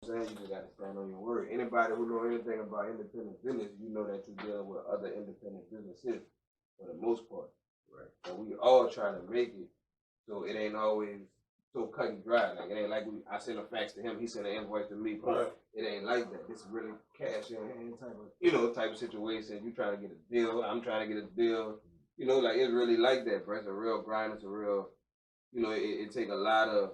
saying? You just got to stand on your word. Anybody who know anything about independent business, you know that you're dealing with other independent businesses for the most part. Right. And we all trying to make it, so it ain't always so cut and dry. Like, it ain't like I send a fax to him, he sent an invoice to me. Right. It ain't like that. This is really cash in hand type of, type of situation. You trying to get a deal, I'm trying to get a deal. Like, it's really like that, bro. It's a real grind. It's a real, it take a lot of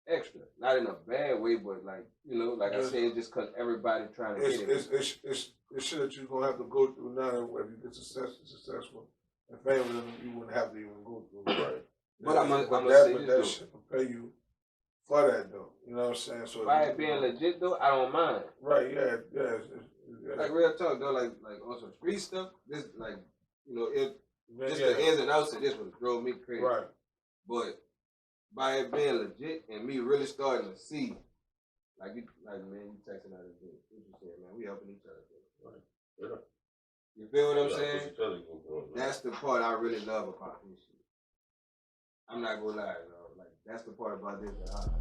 extra. Not in a bad way, but like, like I said, just because everybody trying to get it. It's shit that you're going to have to go through now. If you get successful and famous, you wouldn't have to even go through. Right. But I'm going to say that shit will pay you for that, though. You know what I'm saying? So by it being legit, though, I don't mind. Right, yeah. Like, real talk, though, like on some street stuff, this, like, the ins and outs of this would drove me crazy. Right. But by it being legit and me really starting to see, man, you texting out of this. What you saying, man? We helping each other. Right. Yeah. You feel what I'm saying? That's the part I really love about this shit. I'm not gonna lie, like, that's the part about this that I like.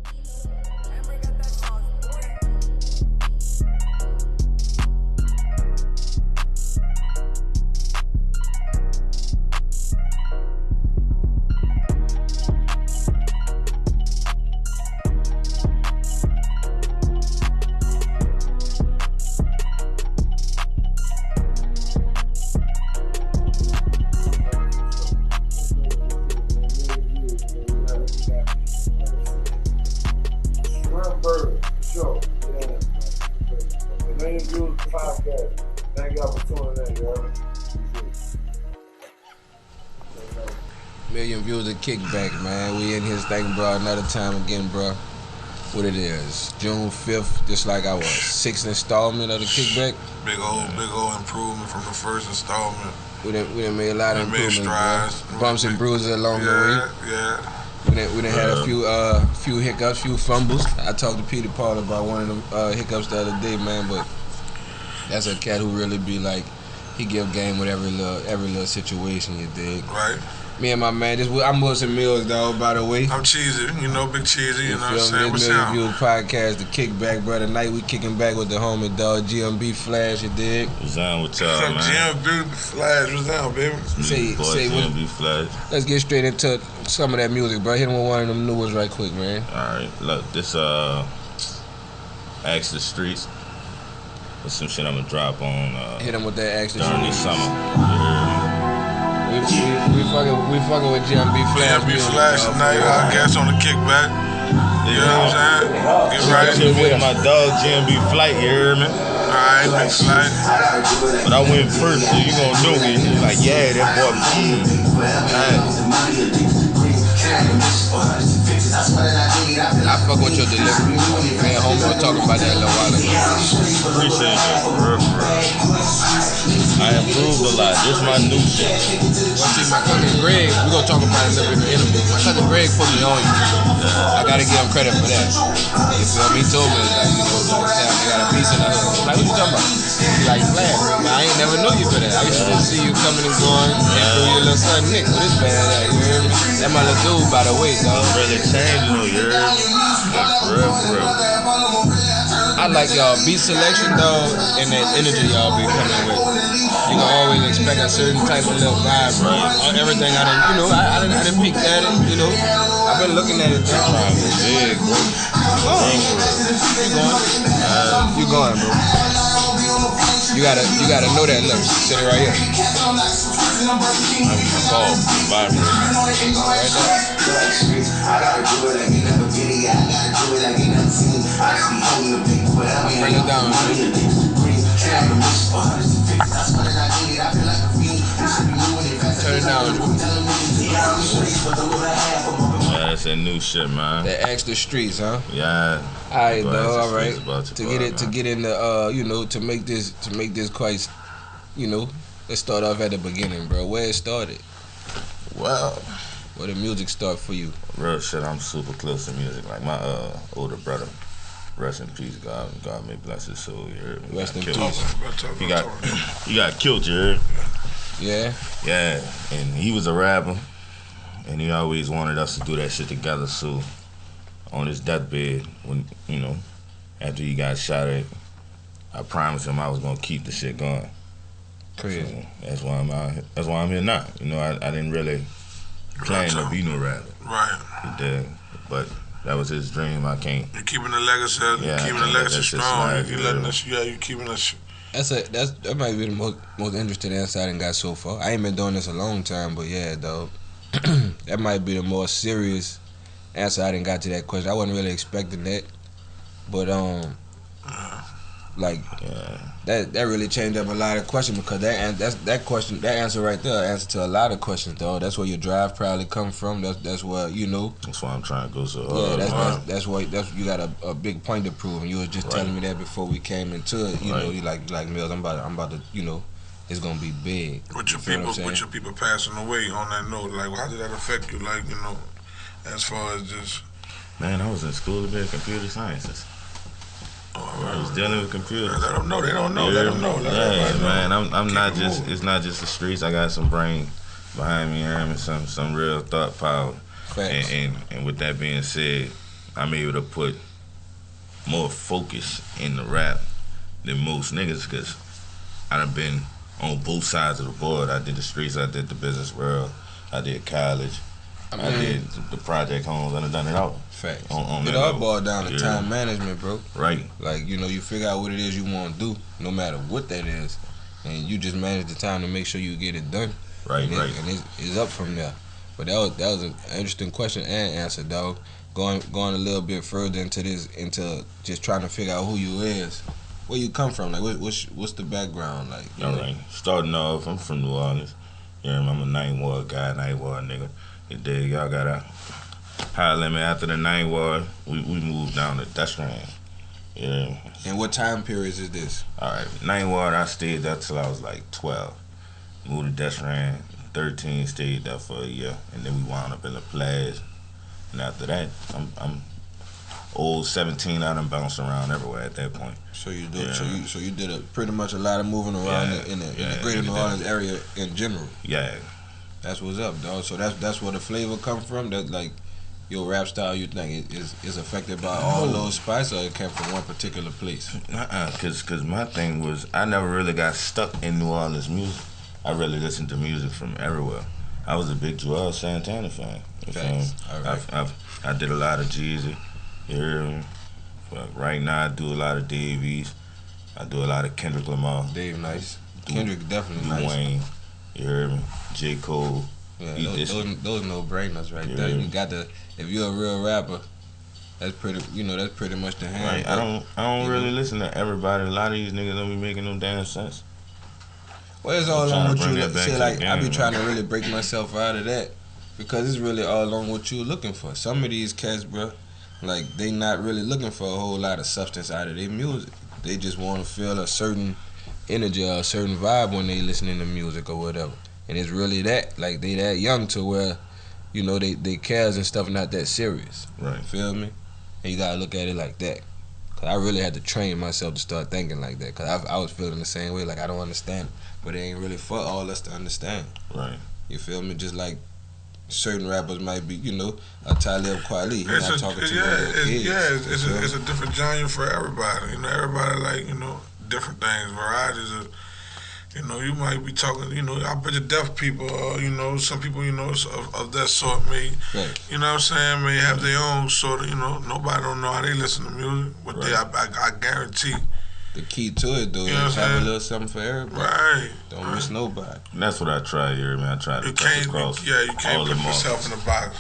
M1E Views Da Kickback, man. We in here thinking, bro, another time again, bro. What it is, June 5th, just like our 6th installment of the Kickback. Big old improvement from the first installment. We done made a lot of improvements, bumps and bruises along the way. Yeah. We done had a few hiccups, few fumbles. I talked to Peter Paul about one of them hiccups the other day, man, but that's a cat who really be like, he give game with every little situation, you dig? Right. Me and my man, I'm Millz and Millz, dog, by the way. I'm Cheezy, Big Cheezy, you know what I'm saying? What's up? M1E Podcast, The Kickback, bro. Tonight we kicking back with the homie, dog, GMB Flash, you dig? What's on with y'all, man? GMB Flash, what's on, baby? Say GMB Flash. Let's get straight into some of that music, bro. Hit him with one of them new ones right quick, man. All right, look, this, Axe the Streets. That's some shit I'm gonna drop on, hit him with that Axe the Streets. During this summer. We fucking with GMB Flash. GMB Flash tonight, I guess on the Kickback. You know what I'm saying? Get right. With my dog GMB Flight, you hear me? Alright, big Flight. But I went first, so you gonna know me. Like, yeah, that boy Cheez. I fuck with your delivery. Me and homie were talking about that a little while ago. Appreciate you, for real. I improved a lot. This is my new shit. Well, see, my cousin Greg, we're going to talk about it a little bit in the interview. My cousin Greg put me on you. I got to give him credit for that. You feel me? He told me, like, they got a piece in the hood. I'm like, what you talking about? He's like, Flash, man, I ain't never knew you for that. I used to just see you coming and going and through your little son Nick with his band at, you hear me? That my little dude, by the way, dog. Really changed, you hear me? For real. I like y'all beat selection, though, and that energy y'all be coming with. You can always expect a certain type of little vibe, bro. On everything I done peeked at it, I've been looking at it. Big, bro. You going, bro. You gotta know that look. Sit it right here. I'm called vibrate. Right there. Bring it down, man. Turn it down. Yeah, that's that new shit, man. That Axe the Streets, huh? Yeah. Alright, though. All right. To get into to make this quite, let's start off at the beginning, bro. Where it started. Well, where the music start for you? Real shit. I'm super close to music. Like my older brother. Rest in peace, God may bless his soul. You heard me? Rest in peace. He got killed, you heard? Yeah? Yeah, and he was a rapper, and he always wanted us to do that shit together, so on his deathbed, when, after he got shot at, I promised him I was gonna keep the shit going. Crazy. So that's why I'm out. That's why I'm here now. You know, I didn't really plan to be no rapper. Right. He did, but that was his dream. I can't. You're keeping the legacy. You're keeping the legacy strong. You letting us. Yeah, you keeping us. That might be the most interesting answer I done got so far. I ain't been doing this a long time, but yeah, dog. That might be the more serious answer I done got to that question. I wasn't really expecting that, but like that really changed up a lot of questions because that answer right there answer to a lot of questions, though. That's where your drive probably come from. That's where That's why I'm trying to go so hard. Yeah, that's why you got a big point to prove, and you was just telling me that before we came into it. You know, you like Millz, I'm about to it's gonna be big. With your people passing away on that note, like how did that affect you? Like as far as just. Man, I was in school to be a computer scientist. I was dealing with computers. Let them know. They don't know. Yeah. Let them know. Man, I'm not just. It's not just the streets. I got some brain behind me, and some real thought power. And with that being said, I'm able to put more focus in the rap than most niggas because I done been on both sides of the board. I did the streets. I did the business world. I did college. I did the project homes. I done it all. Facts. On it all boiled down to time management, bro. Right. Like, you figure out what it is you want to do, no matter what that is, and you just manage the time to make sure you get it done. Right. And it's up from there. But that was an interesting question and answer, dog. Going a little bit further into just trying to figure out who you is. Where you come from? Like, what's the background? Like, all right. Starting off, I'm from New Orleans. I'm a 9th Ward guy, 9th Ward nigga. Y'all gotta holler at me after the 9th Ward. We moved down to Destran. Yeah. And what time periods is this? All right, 9th Ward. I stayed there till I was like 12. Moved to Destran. 13, stayed there for a year, and then we wound up in the Plaza. And after that, I'm old 17. I done bounced around everywhere at that point. So you did pretty much a lot of moving around in the greater New Orleans area in general. Yeah. That's what's up, dog. So that's where the flavor come from. That like your rap style, you think is affected by all those spots, or it came from one particular place? Cause my thing was I never really got stuck in New Orleans music. I really listened to music from everywhere. I was a big Joel Santana fan. I did a lot of Jeezy. You hear me? But right now I do a lot of Dave East. I do a lot of Kendrick Lamar. Dave nice. Kendrick definitely nice. Wayne. You hear me? J. Cole. Yeah, those no-brainers right there. You got to, if you're a real rapper, that's pretty much the hand. Right. I don't really listen to everybody. A lot of these niggas don't be making no damn sense. Well, it's all on what you say. Like I be trying to really break myself out of that because it's really all on what you looking for. Some of these cats, bro, like they not really looking for a whole lot of substance out of their music. They just want to feel a certain energy or a certain vibe when they listening to music or whatever. And it's really that, like they that young to where, they cares and stuff not that serious. Right. Feel me? And you gotta look at it like that. Cause I really had to train myself to start thinking like that. Cause I was feeling the same way, like I don't understand it. But it ain't really for all us to understand. Right. You feel me? Just like certain rappers might be, a Talib Kweli. He's not talking to kids. It's a different genre for everybody. Everybody like, different things, varieties of, you might be talking, I bet you deaf people, some people, of that sort may, may have their own sort of, nobody don't know how they listen to music, but I guarantee. The key to it, though, is have a little something for everybody. Right. Don't miss nobody. And that's what I try here, man. I try to touch across you can't put yourself in a box.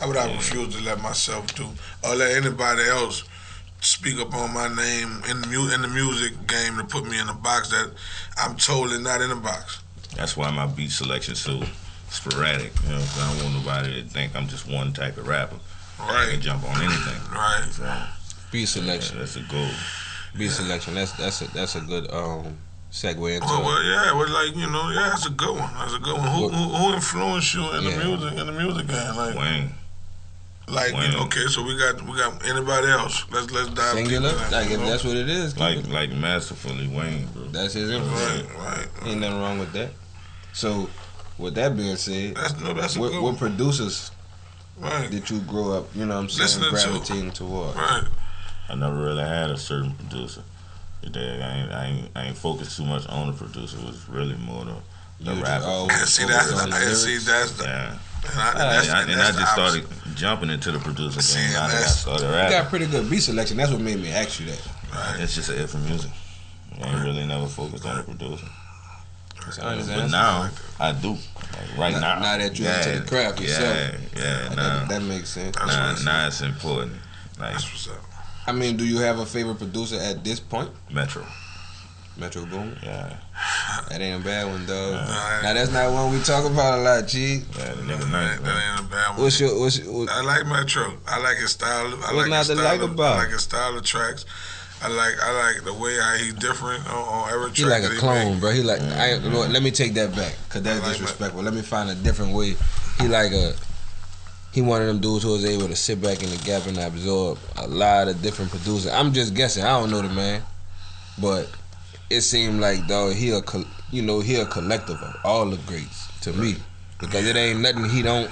That's what I refuse to let myself do, or let anybody else speak up on my name in the music game to put me in a box that I'm totally not in a box. That's why my beat selection so sporadic. I don't want nobody to think I'm just one type of rapper. Right. I can jump on anything. Right. So, beat selection. That's a goal. Beat selection. That's a good segue into. That's a good one. That's a good one. Who influenced you in the music game? Like Wayne. Like okay, so we got anybody else? Let's dive singular. Like if that's what it is. Like masterfully Wayne, bro. That's his influence. Right. Ain't nothing wrong with that. So, with that being said, that's what producers did you grow up? Gravitating toward? Right. I never really had a certain producer. I ain't focused too much on the producer. It was really more the rapper. And I just started jumping into the producer game. I started rapping. You got pretty good beat selection. That's what made me ask you that. Right. It's just an ear for music. I ain't really never focused on the producer. But now I do. Like right now. Now that you're into the craft yourself. Yeah. That makes sense. Now it's important. Like, that's what's up. I mean, do you have a favorite producer at this point? Metro Boomin? Yeah. That ain't a bad one, though. Now, that's not one we talk about a lot, G. Yeah, the nigga nice, that ain't a bad one. What's your I like Metro. I like his style. What's not to like about? I like his style of tracks. I like the way he's different on every track. He like a clone, bro. He like let me take that back, cause that's disrespectful. Let me find a different way. He one of them dudes who was able to sit back in the gap and absorb a lot of different producers. I'm just guessing. I don't know the man, but it seemed like though he a collective of all the greats to me, because it ain't nothing he don't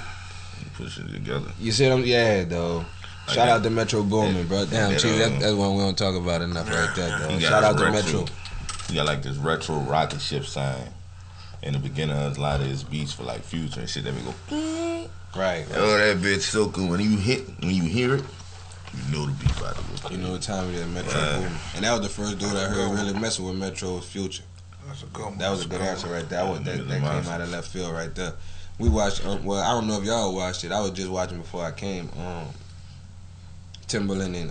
push it together. You see them? Yeah, though. Shout out to Metro Boomin, bro. Damn, Chief, that's one we don't talk about enough right there, though. Shout out to Metro. He got like this retro rocket ship sign in the beginning of a lot of his beats for like Future and shit. That we go. Right. Oh, that bitch so cool. When you hear it, you know the beat about to go. You know what time it is, Metro Boomin. And that was the first dude I heard really messing with Metro's Future. That's a good one. That was a good answer right there. That came out of left field right there. We watched. Well, I don't know if y'all watched it. I was just watching before I came. Timberland and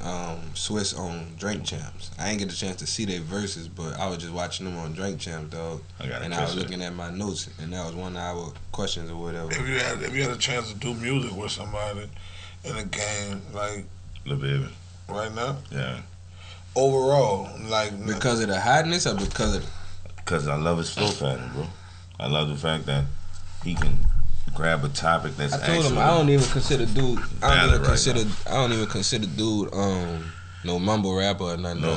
Swiss on Drink Champs. I ain't get the chance to see their verses, but I was just watching them on Drink Champs, dog. And I was looking at my notes, and that was 1 hour questions or whatever. If you had a chance to do music with somebody in a game, like Lil Baby, right now, yeah. Overall, like because of the hotness or because I love his flow pattern, bro. I love the fact that he can grab a topic that's I told him I don't even consider dude no mumble rapper or nothing. He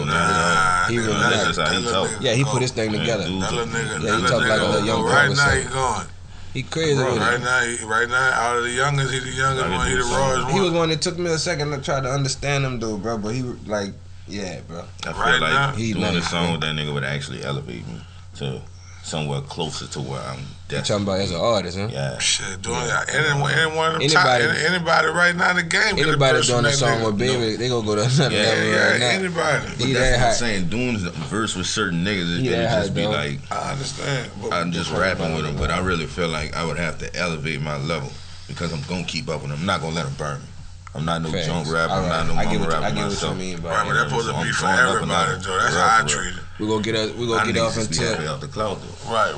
really that's just how he talk. Yeah, he put his thing together. He talk like a little young right now he going. He crazy with it. Right now, out of the youngest, he the youngest one. He the rawest one. He was one that took me a second to try to understand him, though, bro. But he like, yeah, bro. I feel like doing a song with that nigga would actually elevate me to somewhere closer to where I'm. You talking about as an artist, huh? Yeah. Shit, doing anybody right now in the game. Anybody doing a song with Baby, they gonna go to another level right now. Anybody. But that's what I'm saying. Doing a verse with certain niggas is gonna just be like. I understand. I'm just rapping with them, but I really feel like I would have to elevate my level because I'm gonna keep up with them. I'm not gonna let them burn me. I'm not no junk rapper. I'm not no mama rapper. I get what you mean, right, but that's supposed to be for everybody, Joe. That's how I treat it. We gonna get off into off the cloud, though. Right.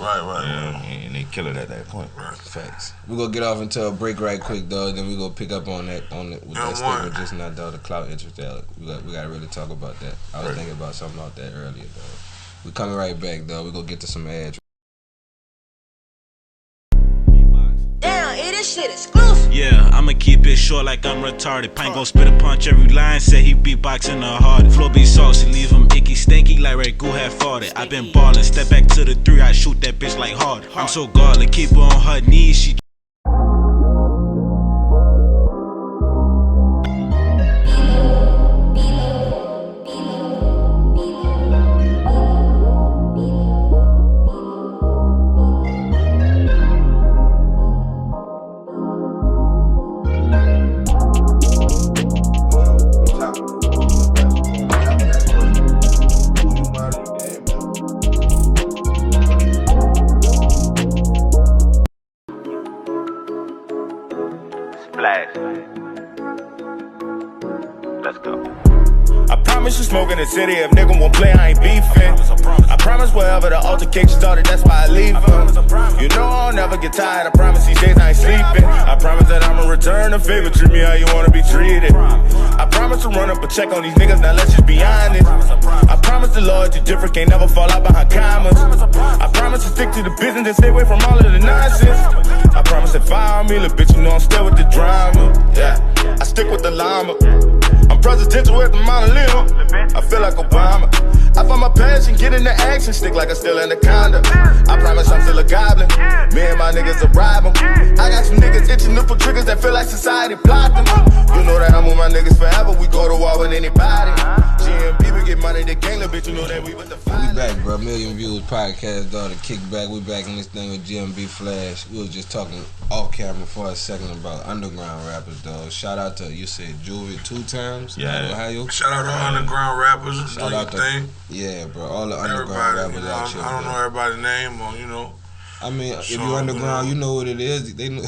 And they kill it at that point. Right. Facts. We gonna get off into a break right quick, though. Then we gonna pick up on that with that statement just not though the cloud interest. We gotta really talk about that. I was thinking about something about that earlier, though. We coming right back, though. We gonna get to some ads. This shit exclusive. Yeah, I'ma keep it short like I'm retarded. Pine gon' spit a punch every line, said he beatboxing the hardest. Flow be saucy, leave him icky, stanky like Ragu had farted. I been ballin', step back to the 3, I shoot that bitch like hard. I'm so godly, keep her on her knees, she in the city, if nigga won't play, I ain't beefing. I promise wherever the altercation started, that's why I leave him. You know I'll never get tired, I promise these days I ain't sleeping. I promise that I'ma return the favor, treat me how you wanna be treated. I promise to run up a check on these niggas, now let's just be honest. I promise the Lord you're different, can't never fall out behind commas. I promise to stick to the business and stay away from all of the nonsense. I promise that fire on me, little bitch, you know I'm still with the drama. Yeah, I stick with the llama. I'm presidential at the Mount I feel like Obama. I find my passion, get into action, stick like a still anaconda. I promise I'm still a goblin. Me and my my niggas to bribe them. I got some niggas itching to pull triggers that feel like society blocked them. You know that I'm with my niggas forever, we go to war with anybody. GMB, we get money, the gang, little bitch, you know that we with the fight. We back, bro. Million Views Podcast, dog, the Kickback. We back in this thing with GMB Flash. We was just talking off camera for a second about underground rappers, dog. Shout out to, you said Juvie 2 times? Yeah. Ohio. Shout out to underground rappers. Shout out to thing. Yeah, bro. All the underground rappers out here. I don't know everybody's name, or you know. I mean, if you underground, you know what it is. They know,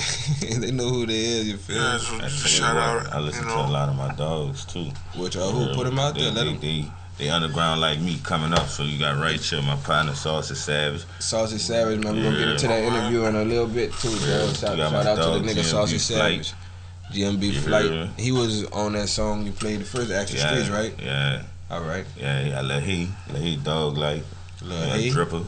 they know who they is. You feel? Yeah, so shout out. I listen to a lot of my dogs too. Which who put them out there? They underground like me coming up. So you got Right Chill, my partner, Saucy Savage. Saucy Savage, man. We're gonna get into that interview in a little bit too, bro. Shout out to the nigga Saucy Savage. GMB Flight. He was on that song you played the first Extra Streets, right? Yeah. All right. Yeah, I let he dog like Dripper.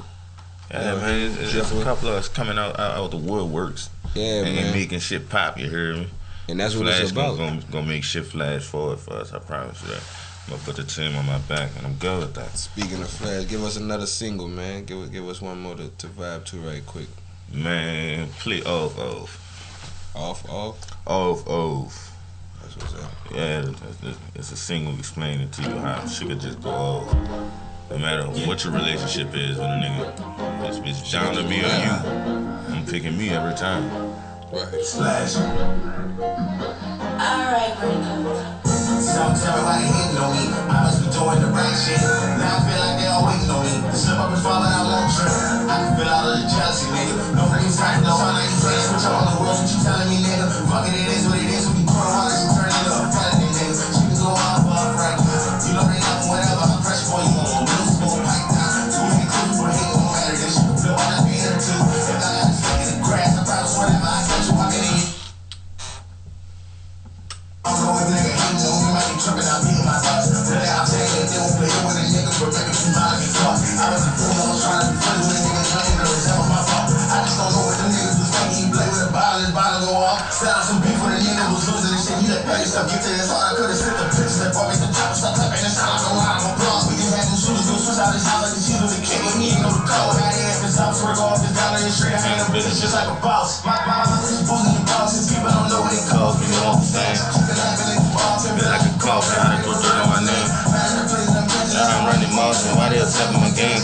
Yeah, man, it's just a couple of us coming out the woodworks. Yeah, man. And making shit pop, you hear me? And that's what it's about. Gonna make shit flash forward for us, I promise you that. I'm gonna put the team on my back, and I'm good with that. Speaking of Flash, give us another single, man. Give us one more to vibe to right quick. Man, play off. Off? Off. That's what's up. Yeah, it's a single explaining to you how shit could just go off. No matter what your relationship is with a nigga, it's down to me or you. I'm picking me every time. Right. Splash. Alright, some tell me why they hating on me. I must be doing the right shit. Now I feel like they all waiting on me. The slip up is falling out long trip. I can feel all of the jealousy, nigga. No freaking sign, no sound like you playing. Switch up on the rules, what you telling me, nigga? Fuck it, it is what it is. We can quarter while she turn it up. Felony, nigga. She can go off, right? You know they love whatever. I'm fresh for you. Middle school, pipe down. Too many clues for hating, no matter. This shit can feel all that being too. If I got to stick in the grass, I promise whatever I catch you walking in. I don't know if nigga hating on me, might be tripping, I'm beating my thoughts. Today I'm saying that they won't play with a nigga, but making some money be caught. I was a fool, I was trying to be friends with a nigga, claiming to resemble my fault. I just don't know what the niggas was thinking. He play with a bottle, his bottle go off. Set out some beef with a nigga was losing and shit. He let petty stuff get to his heart. I could've sent the pictures that brought me some chopper, stop clapping and sound like a lot of applause. We just had them shooters go switch out his house like the cheese with the kid with me, ain't know the code. Had his ass, his house, work off his dollar and straight. I hang up bitches just like a boss. My bitch boozing the boss, and people don't know what it calls. People don't understand. Feel like a coffin, I done put dirt on my name. Now I'm running motion, why they accepting my game?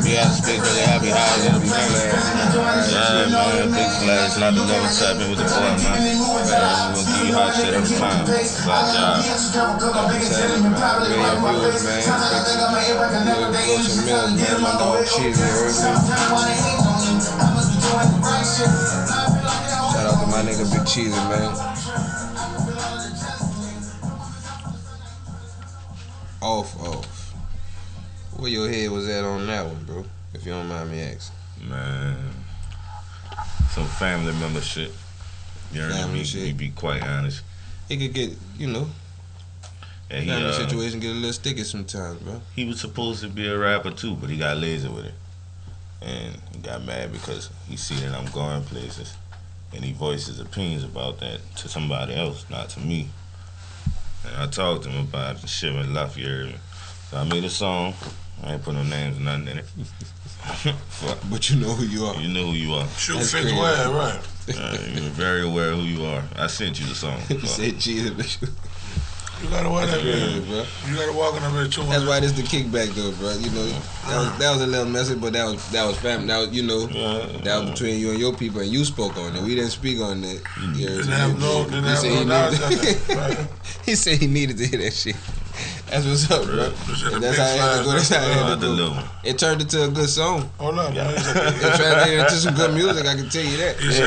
Be out of space, really happy high in the beginning. Yeah, man, Big Flash, not the level tapping with the boy, man. We're gonna give you hot shit every time. It's our job. Shout out to my nigga Big Cheesy, man. Off. Where your head was at on that one, bro? If you don't mind me asking. Man, some family member shit. You know me? Me be quite honest. It could get, Yeah, family situation get a little sticky sometimes, bro. He was supposed to be a rapper too, but he got lazy with it. And he got mad because he see that I'm going places. And he voiced his opinions about that to somebody else, not to me. And I talked to him about it and shit and left, you heard me. So I made a song. I ain't put no names or nothing in it. But you know who you are. You know who you are. Shoot, fit the way, right. You're very aware of who you are. I sent you the song. You said Jesus. You gotta walk that bitch, bro. You gotta walk in that bitch too. That's why this the kickback though, bro. You know, that was a little messy, but that was family. That was, that was between you and your people, and you spoke on it. We didn't speak on that. He said he needed to hear that shit. That's what's up, bro. And that's how it had to go. That's how it had to go. It turned into a good song. Hold up, man. It translated into some good music. I can tell you that. That's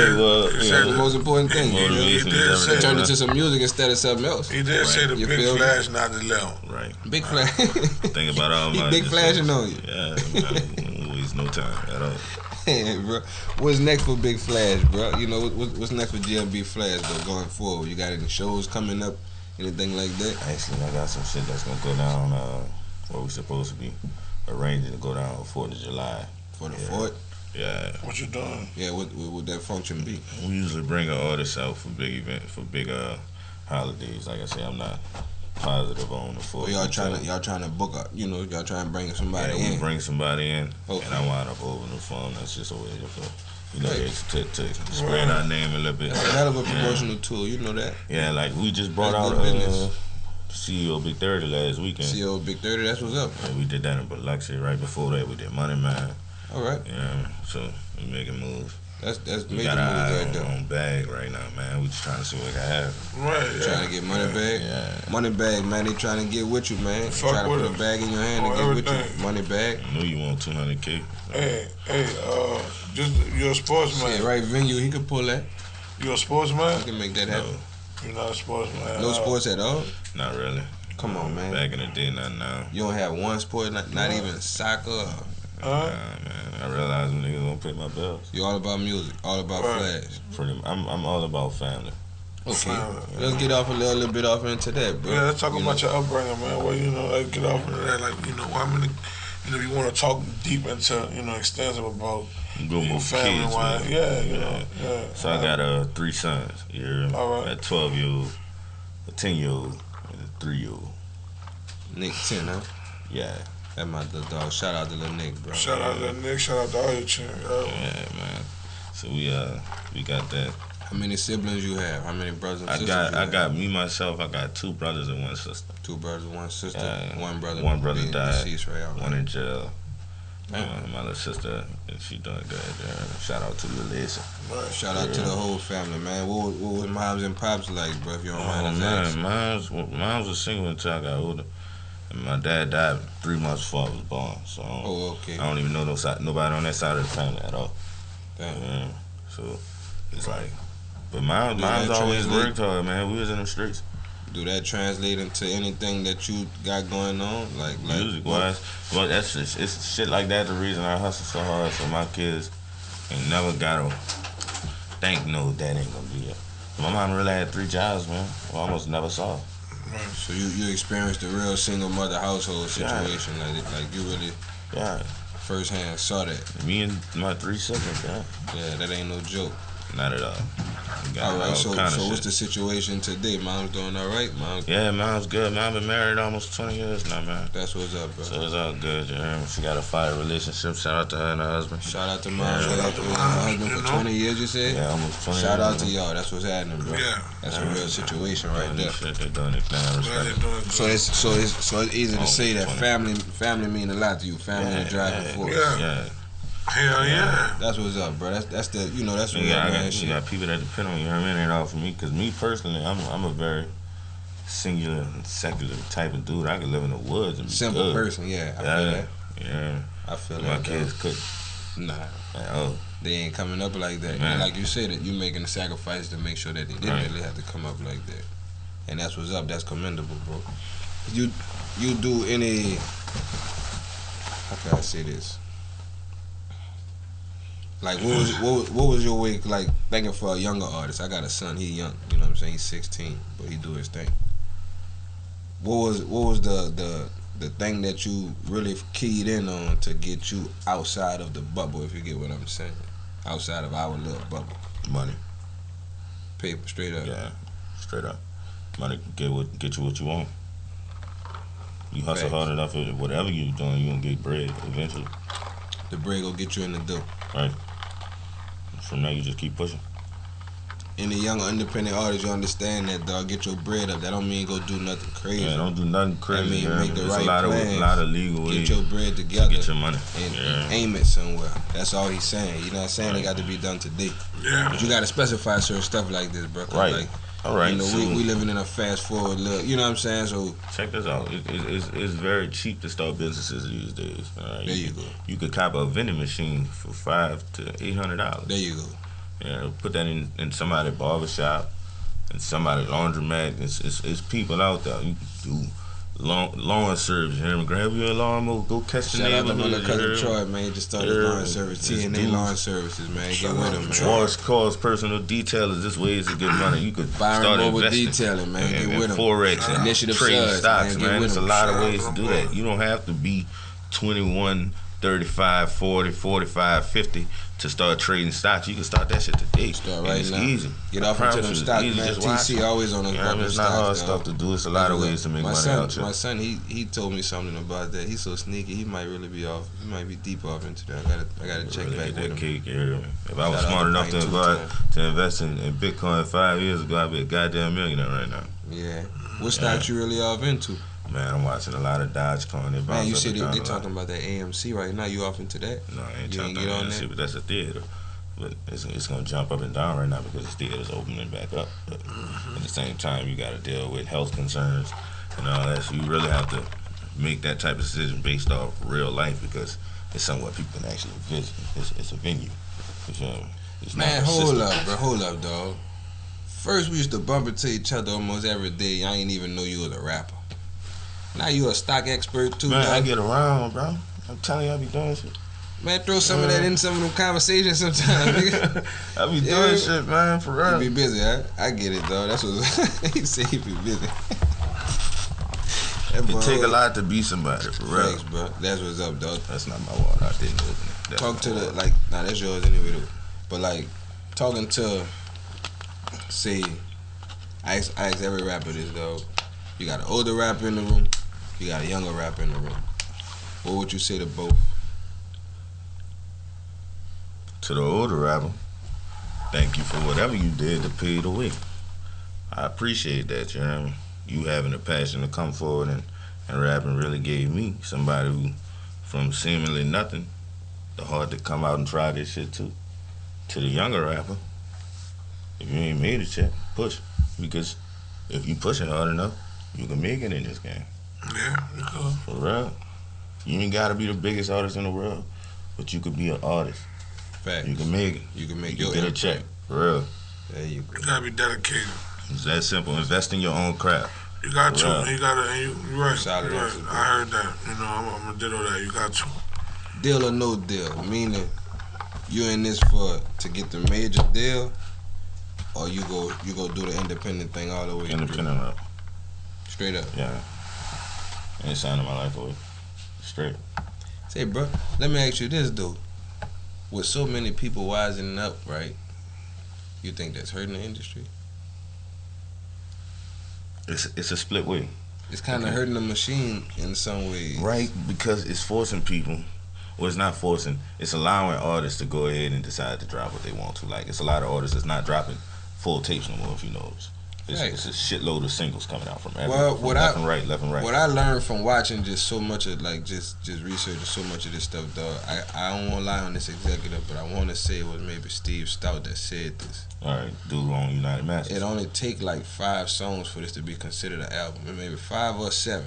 the most important thing. It turned into some music instead of something else. He did say the Big Flash, not the level. Right. Big Flash. Think about all my. He big flashing on you. Yeah, man. Waste no time at all. Hey, bro. What's next for Big Flash, bro? You know, what's next for GMB Flash, though, going forward? You got any shows coming up? Anything like that? Actually, I got some shit that's gonna go down where we supposed to be arranging to go down on 4th of July. For the 4th? Yeah. What you doing? Yeah, what would that function be? We usually bring an artist out for big events, for big holidays. Like I say, I'm not positive on the 4th. Well, y'all trying to book up, y'all trying to bring somebody in. We bring somebody in, okay. And I wind up over the phone. That's just a way to You know, to spread our name a little bit. That's a hell of a promotional tool, you know that. Yeah, like we just brought out CEO Big 30 last weekend. CEO Big 30, that's what's up. Yeah, we did that in Biloxi. Right before that, we did Money Man. All right. Yeah, so we making moves. That's we major got moves our right there. own bag right now, man. We just trying to see what we can have. Right. Trying to get money bag. Yeah. Money bag, man. They trying to get with you, man. Fuck Trying to with put them. a bag in your hand and get with you. Money bag. I knew you want 200K. Hey, just you're a sportsman. Yeah, right venue. He could pull that. You're a sportsman. He can make that happen. You're not a sportsman. No sports at all. Not really. Come on, man. Back in the day, not now. You don't have one sport, not even soccer. Nah, man. I realized them niggas don't pay my bills. You all about music, all about Flash. I'm all about family. Okay, let's get off a little bit off into that, bro. Yeah, let's talk about your upbringing, man. Well, like get off into that, like if you want to talk deep into extensive about your family, wise, yeah. So I got 3 sons. All right. A 12-year-old, a 10-year-old, and a 3-year-old. Nick 10, huh? Yeah. That's my little dog. Shout out to little Nick, bro. Shout out to little Nick. Shout out to all your children. Yeah, man. So we got that. How many siblings you have? How many brothers and sisters? I got me myself. I got 2 brothers and 1 sister. 2 brothers, 1 sister. One brother. One brother died. Right, one in jail. My little sister, she doing good. Shout out to Lisa. Right. Shout out to the whole family, man. What was moms and pops like, bro? If you don't mind us asking. Moms was single until I got older. And my dad died 3 months before I was born. So okay. I don't even know nobody on that side of the family at all. Damn. Yeah. So it's like, but mom's always worked hard, man. We was in the streets. Do that translate into anything that you got going on, like music wise? Well, that's just it's shit like that. The reason I hustle so hard, so my kids ain't never gotta think no that ain't gonna be it. My mom really had 3 jobs, man. I almost never saw. Right. So you experienced the real single mother household situation, like you really firsthand saw that. Me and my 3 siblings, yeah, that ain't no joke. Not at all. All right, so what's the situation today? Mom's doing all right? Yeah, mom's good. Mom been married almost 20 years now, man. That's what's up, bro. So it's all good, you hear me? She got a fire relationship. Shout out to her and her husband. Shout out to mom. Shout out to her husband for 20 years, you said? Yeah, almost 20 Shout years. out to y'all. That's what's happening, bro. Yeah. That's a real situation right there. Shit, they're doing it now. So it's easy to say that family mean a lot to you. Family is driving force. Yeah. Hell yeah. That's what's up, bro. That's the that's real man shit. You got people that depend on you. You know what I mean? Ain't all for me. Because me personally, I'm a very singular and secular type of dude. I could live in the woods and be simple good. Person. Yeah, I feel that. Yeah. I feel that. My kids couldn't. Nah. Like, they ain't coming up like that. And like you said, you making a sacrifice to make sure that they didn't really have to come up like that. And that's what's up. That's commendable, bro. You do any? How can I say this? Like what was your way like thinking for a younger artist? I got a son, he young, you know what I'm saying? He's 16, but he do his thing. What was the thing that you really keyed in on to get you outside of the bubble, if you get what I'm saying? Outside of our little bubble. Money. Paper, straight up. Yeah, straight up. Money can get you what you want. You hustle hard enough, whatever you doing, you gonna get bread eventually. The bread gonna get you in the dough. Right. From there, you just keep pushing. Any young independent artist, you understand that, dog. Get your bread up. That don't mean go do nothing crazy. Yeah, don't do nothing crazy. That mean make the right plans. A lot of legal ways. Get your bread together. Get your money. And aim it somewhere. That's all he's saying. You know what I'm saying? It got to be done today. Yeah. But you got to specify certain stuff like this, bro. Right. Like, all right. You know, we living in a fast forward look. You know what I'm saying? So check this out. It's very cheap to start businesses these days. Right? There you go. You could cop a vending machine for $500 to $800. There you go. Yeah, put that in somebody's barbershop and somebody's laundromat. It's people out there. You can do lawn service. You hear me? Grab your lawnmower, go catch the neighborhood. Shout out to my little cousin Troy, man. He just started lawn service. TNA lawn services, man. Get with him, man. Wash cars, personal detailers. This ways to get money. You could start investing. Detailing, man. Get with him. Forex and initiative trading stocks, man. There's a lot of ways to do that. You don't have to be 21, 35, 40, 45, 50 to start trading stocks. You can start that shit today. Start right it's now. easy. Get off into them stocks, man. TC always on those stocks. It's not hard stuff to do. It's a lot of ways to make money out here. My son, he told me something about that. He's so sneaky. He might really be off. He might be deep off into that. I gotta check really back with him. Cake, if I was smart enough to invest in Bitcoin 5 years ago, I'd be a goddamn millionaire right now. Yeah. What stocks you really off into? Man, I'm watching a lot of Dogecoin. Man, you said they talking about that AMC right now. You off into that? No, I ain't talking about AMC, but that's a theater. But it's gonna jump up and down right now because the theater's opening back up. But at the same time, you got to deal with health concerns and all that. So you really have to make that type of decision based off real life because it's somewhere people can actually visit. It's a venue. You feel me? Man, hold up, dog. First, we used to bump into each other almost every day. I ain't even know you was a rapper. Now you a stock expert too, man. dog. I get around, bro. I'm telling you, I be doing shit. Man, throw some of that in some of them conversations sometimes, nigga. I be doing shit, man, for real. You be busy, huh? I get it, dog. That's what he say. He be busy. It take a lot to be somebody, for real. Thanks, bro. That's what's up, dog. That's not my water. I didn't open it. That's talk to the water. Nah, that's yours anyway, though. But like, talking to, say, I ask every rapper this, dog. You got an older rapper in the room. You got a younger rapper in the room. What would you say to both? To the older rapper, thank you for whatever you did to pave the way. I appreciate that, you know what I mean? You having the passion to come forward and rapping really gave me somebody who, from seemingly nothing, the heart to come out and try this shit too. To the younger rapper, if you ain't made it yet, push. Because if you push it hard enough, you can make it in this game. Yeah, you could. For real. You ain't gotta be the biggest artist in the world, but you could be an artist. Fact. You can make it. You can make you your get a check. For real. There you go. You gotta be dedicated. It's that simple. Invest in your own craft. You got to. You gotta. And you're right. Solid You're right. answer, I heard that. You know, I'm gonna ditto that. You got to. Deal or no deal, meaning you in this to get the major deal, or you go do the independent thing all the way. Independent rap. Straight up. Yeah. Ain't signing my life away. Straight. Say, bro, let me ask you this though. With so many people wising up, right? You think that's hurting the industry? It's a split way. It's kind of hurting the machine in some ways. Right, because it's forcing people. Well, it's not forcing. It's allowing artists to go ahead and decide to drop what they want to. Like, it's a lot of artists that's not dropping full tapes no more, if you notice. It's a shitload of singles coming out from everywhere. Left and right. What I learned from watching just so much of, like, just researching so much of this stuff, dog, I don't want to lie on this executive, but I want to say it was maybe Steve Stout that said this. All right, dude on United Masters. It only take like 5 songs for this to be considered an album. Maybe 5 or 7.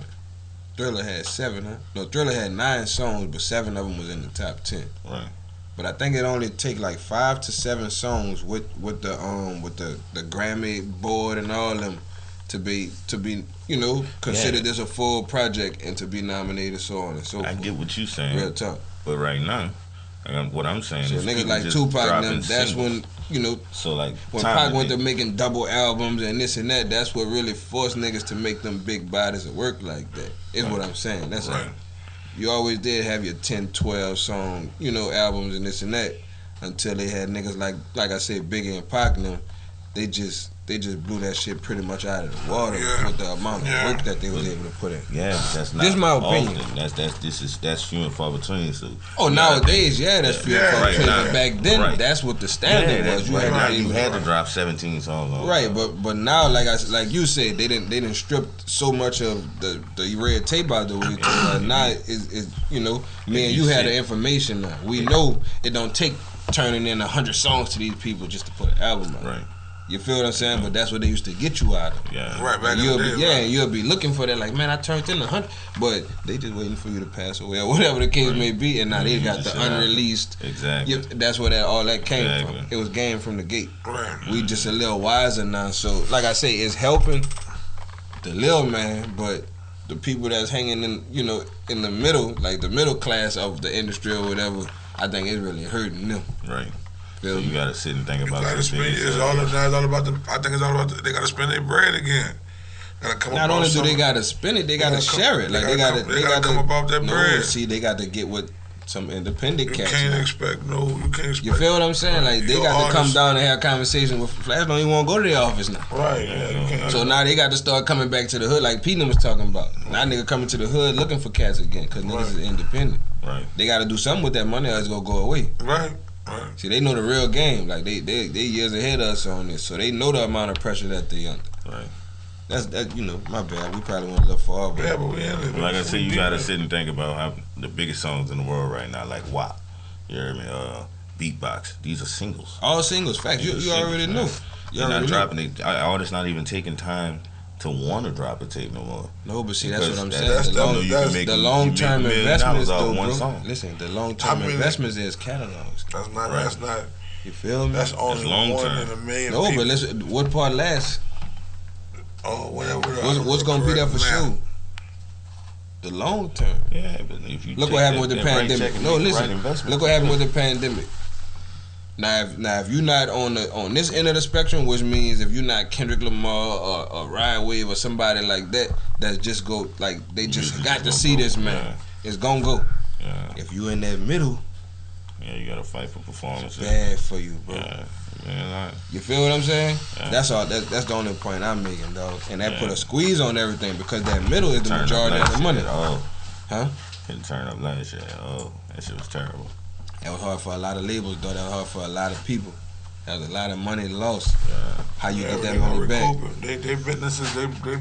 Thriller had 7, huh? No, Thriller had 9 songs, but 7 of them was in the top 10. Right. But I think it only take like 5 to 7 songs with the Grammy board and all them to be considered as a full project and to be nominated, so on and so forth. I get what you saying. Real talk. But right now, what I'm saying so is niggas like Tupac and them, that's singles. when So like when Pac went to making double albums and this and that, that's what really forced niggas to make them big bodies of work like that. Is what I'm saying. That's right. You always did have your 10, 12 song, albums and this and that until they had niggas like I said, Biggie and Pac and them. They just blew that shit pretty much out of the water with the amount of work that they was able to put in. Yeah, but that's not. This my opinion. That's few and far between. So nowadays, that's few and far between. But back then, that's what the standard was. You had to drop 17 songs. Right, but now, like you said, they didn't strip so much of the red tape out the way. Now is me and you had the information now. We know it don't take turning in 100 songs to these people just to put an album out. Right. You feel what I'm saying? But that's what they used to get you out of. Yeah. Right, back in the day. And you'll be looking for that, like, man, I turned in 100. But they just waiting for you to pass away or whatever the case may be. And now they got the unreleased. Exactly. That's where all that came from. It was game from the gate. Right. We just a little wiser now. So, like I say, it's helping the little man, but the people that's hanging in, in the middle, like the middle class of the industry or whatever, I think it's really hurting them. Right. So you gotta sit and think about it. I think it's all about they gotta spend their bread again. Gotta come Not only do they gotta spend it, they gotta share it. Like they gotta come about that bread. See, they gotta get what some independent cats. You can't expect. You feel what I'm saying? Like they got to come down and have conversations with Flash. Don't even want to go to the office now. Right. Yeah. So now they got to start coming back to the hood, like Pete was talking about. Now nigga coming to the hood looking for cats again, because niggas is independent. Right. They got to do something with that money, or it's gonna go away. Right. See, they know the real game. Like they years ahead of us on this, so they know the amount of pressure that they under. Right. That's my bad. We probably went a little far. Yeah, but we ended it. Like I said, you gotta sit and think about how the biggest songs in the world right now, like WAP. You hear me? Beatbox. These are singles. All singles. Facts. You already know. You're not dropping it. Artists not even taking time to want to drop a tape no more. No, but see, that's what I'm saying. The long-term investments, though, bro. Song. Listen, the long-term investments is catalogs. That's not. Right. That's not. You feel me? That's only one in a million. No, but listen. What part lasts? Oh, whatever. What's gonna be there for sure? The long term. Yeah, but if you look what happened with the pandemic. No, listen. Look what happened with the pandemic. Now, if you're not on this end of the spectrum, which means if you're not Kendrick Lamar or Ryan Wave or somebody like that, that's just go like they just got to see this man. It's gonna go. Yeah. If you in that middle, you gotta fight for performance. Bad for you, bro. Yeah. You feel what I'm saying? Yeah. That's all. That's the only point I'm making, dog. And that put a squeeze on everything because that middle is the majority of the money. Huh? Couldn't turn up last year. That shit was terrible. That was hard for a lot of labels, though. That was hard for a lot of people. That was a lot of money lost. Yeah. How you get that money back? They businesses,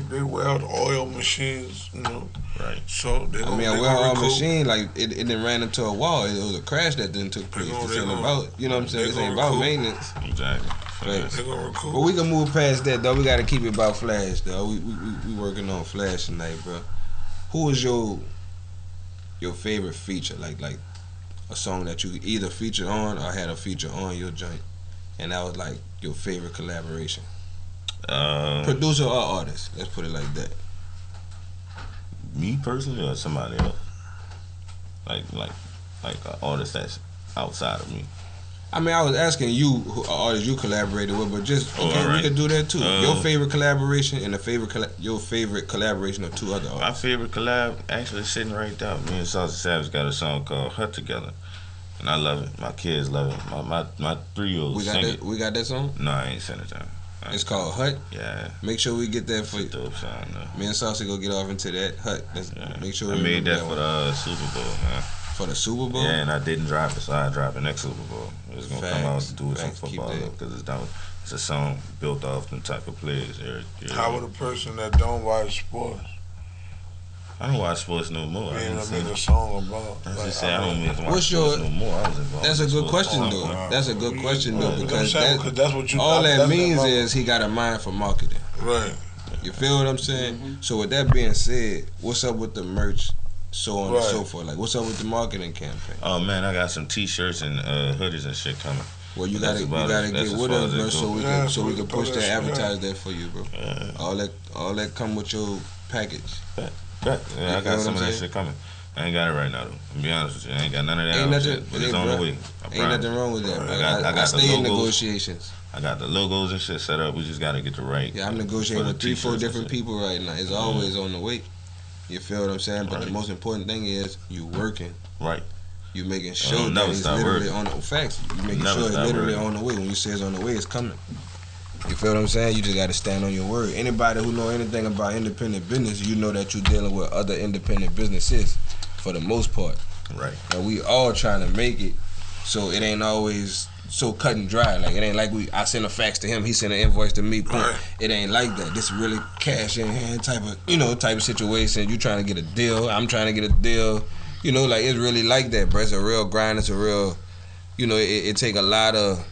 they weld oil machines, you know. Right. So they a well-oiled machine, like it didn't ran into a wall. It was a crash that didn't took place. This ain't about, you know what I'm saying? This ain't about maintenance. Exactly. Right. But we can move past that, though. We got to keep it about Flash, though. We working on Flash tonight, bro. Who was your favorite feature? Like a song that you either featured on or had a feature on your joint, and that was like your favorite collaboration. Producer or artist? Let's put it like that. Me personally, or somebody else? Like an artist that's outside of me. I mean, I was asking you who artists you collaborated with, but just we could do that too. Your favorite collaboration and your favorite collaboration of two other artists. My favorite collab actually sitting right there. Me and Saucy Savage got a song called "Hut" together, and I love it. My kids love it. My 3-year-old sing it. We got that song? No, I ain't sent it to him. It's called Hut. Yeah. Make sure we get that for you. Dope song, though. Me and Saucy go get off into that Hut. Make sure I made that for the Super Bowl, man. For the Super Bowl? Yeah, and I didn't drop it, so I dropped it next Super Bowl. It was gonna come out to do with some football because it's a song built off them type of players. How would a person that don't watch sports? I don't watch sports no more. I didn't make a song about. I just say I don't watch sports no more. I was involved. That's a good question though. That's a good question though because that's what you. All that means is he got a mind for marketing. Right. You feel what I'm saying? Mm-hmm. So with that being said, what's up with the merch? So on and so forth. Like, what's up with the marketing campaign? Oh man, I got some T-shirts and hoodies and shit coming. Well, you gotta get with us, bro, so we can push that, advertise that for you, bro. All that come with your package. Yeah, I got some of that shit coming. I ain't got it right now though. To be honest with you, I ain't got none of that. Ain't nothing, but it's on the way. Ain't nothing wrong with that, bro. I got stay in negotiations. I got the logos and shit set up. We just gotta get the right. Yeah, I'm negotiating with 3-4 different people right now. It's always on the way. You feel what I'm saying? But the most important thing is you working. Right. You making sure that it's literally on the facts. You making sure it's literally on the way. When you say it's on the way, it's coming. You feel what I'm saying? You just got to stand on your word. Anybody who know anything about independent business, you know that you're dealing with other independent businesses for the most part. Right. And we all trying to make it, so it ain't always so cut and dry. Like, it ain't like I send a fax to him, he send an invoice to me. Right. It ain't like that. This is really cash in hand type of situation. You trying to get a deal, I'm trying to get a deal. You know, like, it's really like that, bro. It's a real grind. It's a real, it take a lot of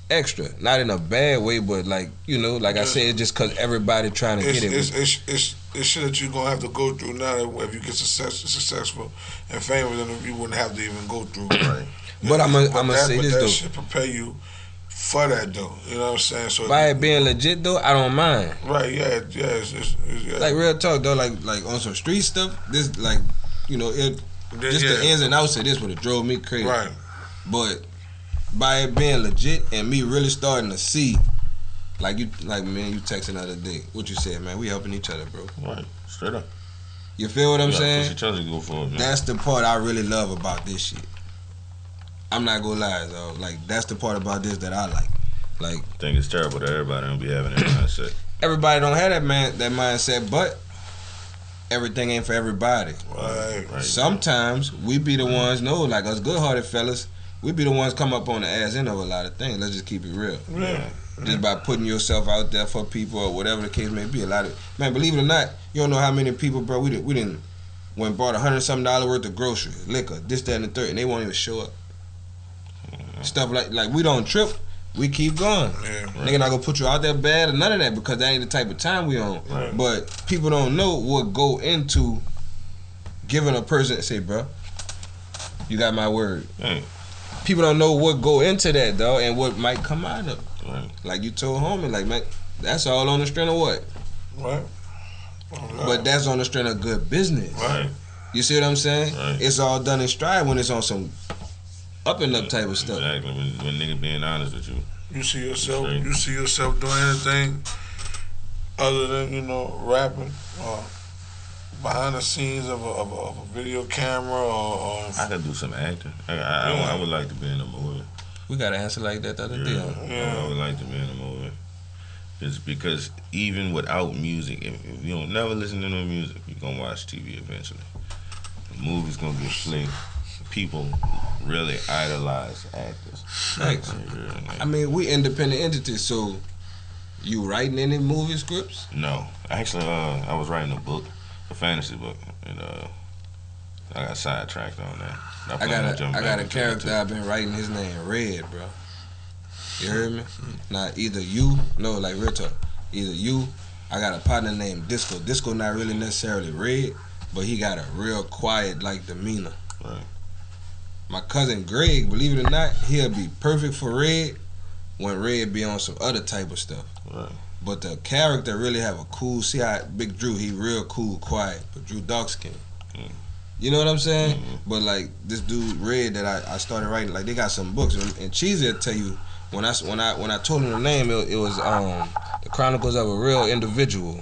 extra, not in a bad way, but like I said, it's just because everybody trying to get it. It's shit that you're gonna have to go through now. If you get successful and famous, then you wouldn't have to even go through. Right. But I'm gonna say this though. That shit prepare you for that though. You know what I'm saying? So by it being legit though, I don't mind. Right. Yeah. It's like real talk though. Like on some street stuff. This the ins and outs of this would have drove me crazy. Right. But by it being legit and me really starting to see, like you texting the other day. What you said, man? We helping each other, bro. Right, straight up. You feel what I'm saying? Push each other to go for it, man. That's the part I really love about this shit. I'm not gonna lie, though. Like, that's the part about this that I like. Like, I think it's terrible that everybody don't be having that mindset. Everybody don't have that mindset, but everything ain't for everybody. Right. Sometimes we be the ones, like us good-hearted fellas, we be the ones come up on the ass end of a lot of things. Let's just keep it real. Yeah. Just by putting yourself out there for people or whatever the case may be. A lot of, man, believe it or not, you don't know how many people, bro, we didn't went and bought $100-something worth of groceries, liquor, this, that, and the third, and they won't even show up. Stuff like we don't trip, we keep going. Yeah. Nigga not gonna put you out there bad or none of that because that ain't the type of time we on. Right. But people don't know what go into giving a person, say, bro, you got my word. Right. People don't know what go into that, though, and what might come out of it. Right. Like you told homie, like, man, that's all on the strength of what? Right. But that's on the strength of good business. Right. You see what I'm saying? Right. It's all done in stride when it's on some up and up type of stuff. Exactly. When nigga being honest with you. You see yourself doing anything other than, rapping or behind the scenes of a video camera or I could do some acting. I would like to be in a movie. We got an answer like that the other day. Yeah. I would like to be in a movie. Just because even without music, if you don't never listen to no music, you're gonna watch TV eventually. The movie's gonna get played. People really idolize actors. Thanks. I mean, we independent entities, so you writing any movie scripts? No. Actually, I was writing a book, a fantasy book, and I got sidetracked on that. I got a character I've been writing, his name Red, bro. You heard me? Now, either you, like real talk, either you, I got a partner named Disco. Disco not really necessarily red, but he got a real quiet, like, demeanor. Right. My cousin Greg, believe it or not, he'll be perfect for Red when Red be on some other type of stuff. Right. But the character really have a cool, see how Big Drew, he real cool, quiet, but Drew dark skin. You know what I'm saying? But like this dude Red that I started writing, like they got some books, and Cheez will tell you when I told him the name, it was the Chronicles of a Real Individual.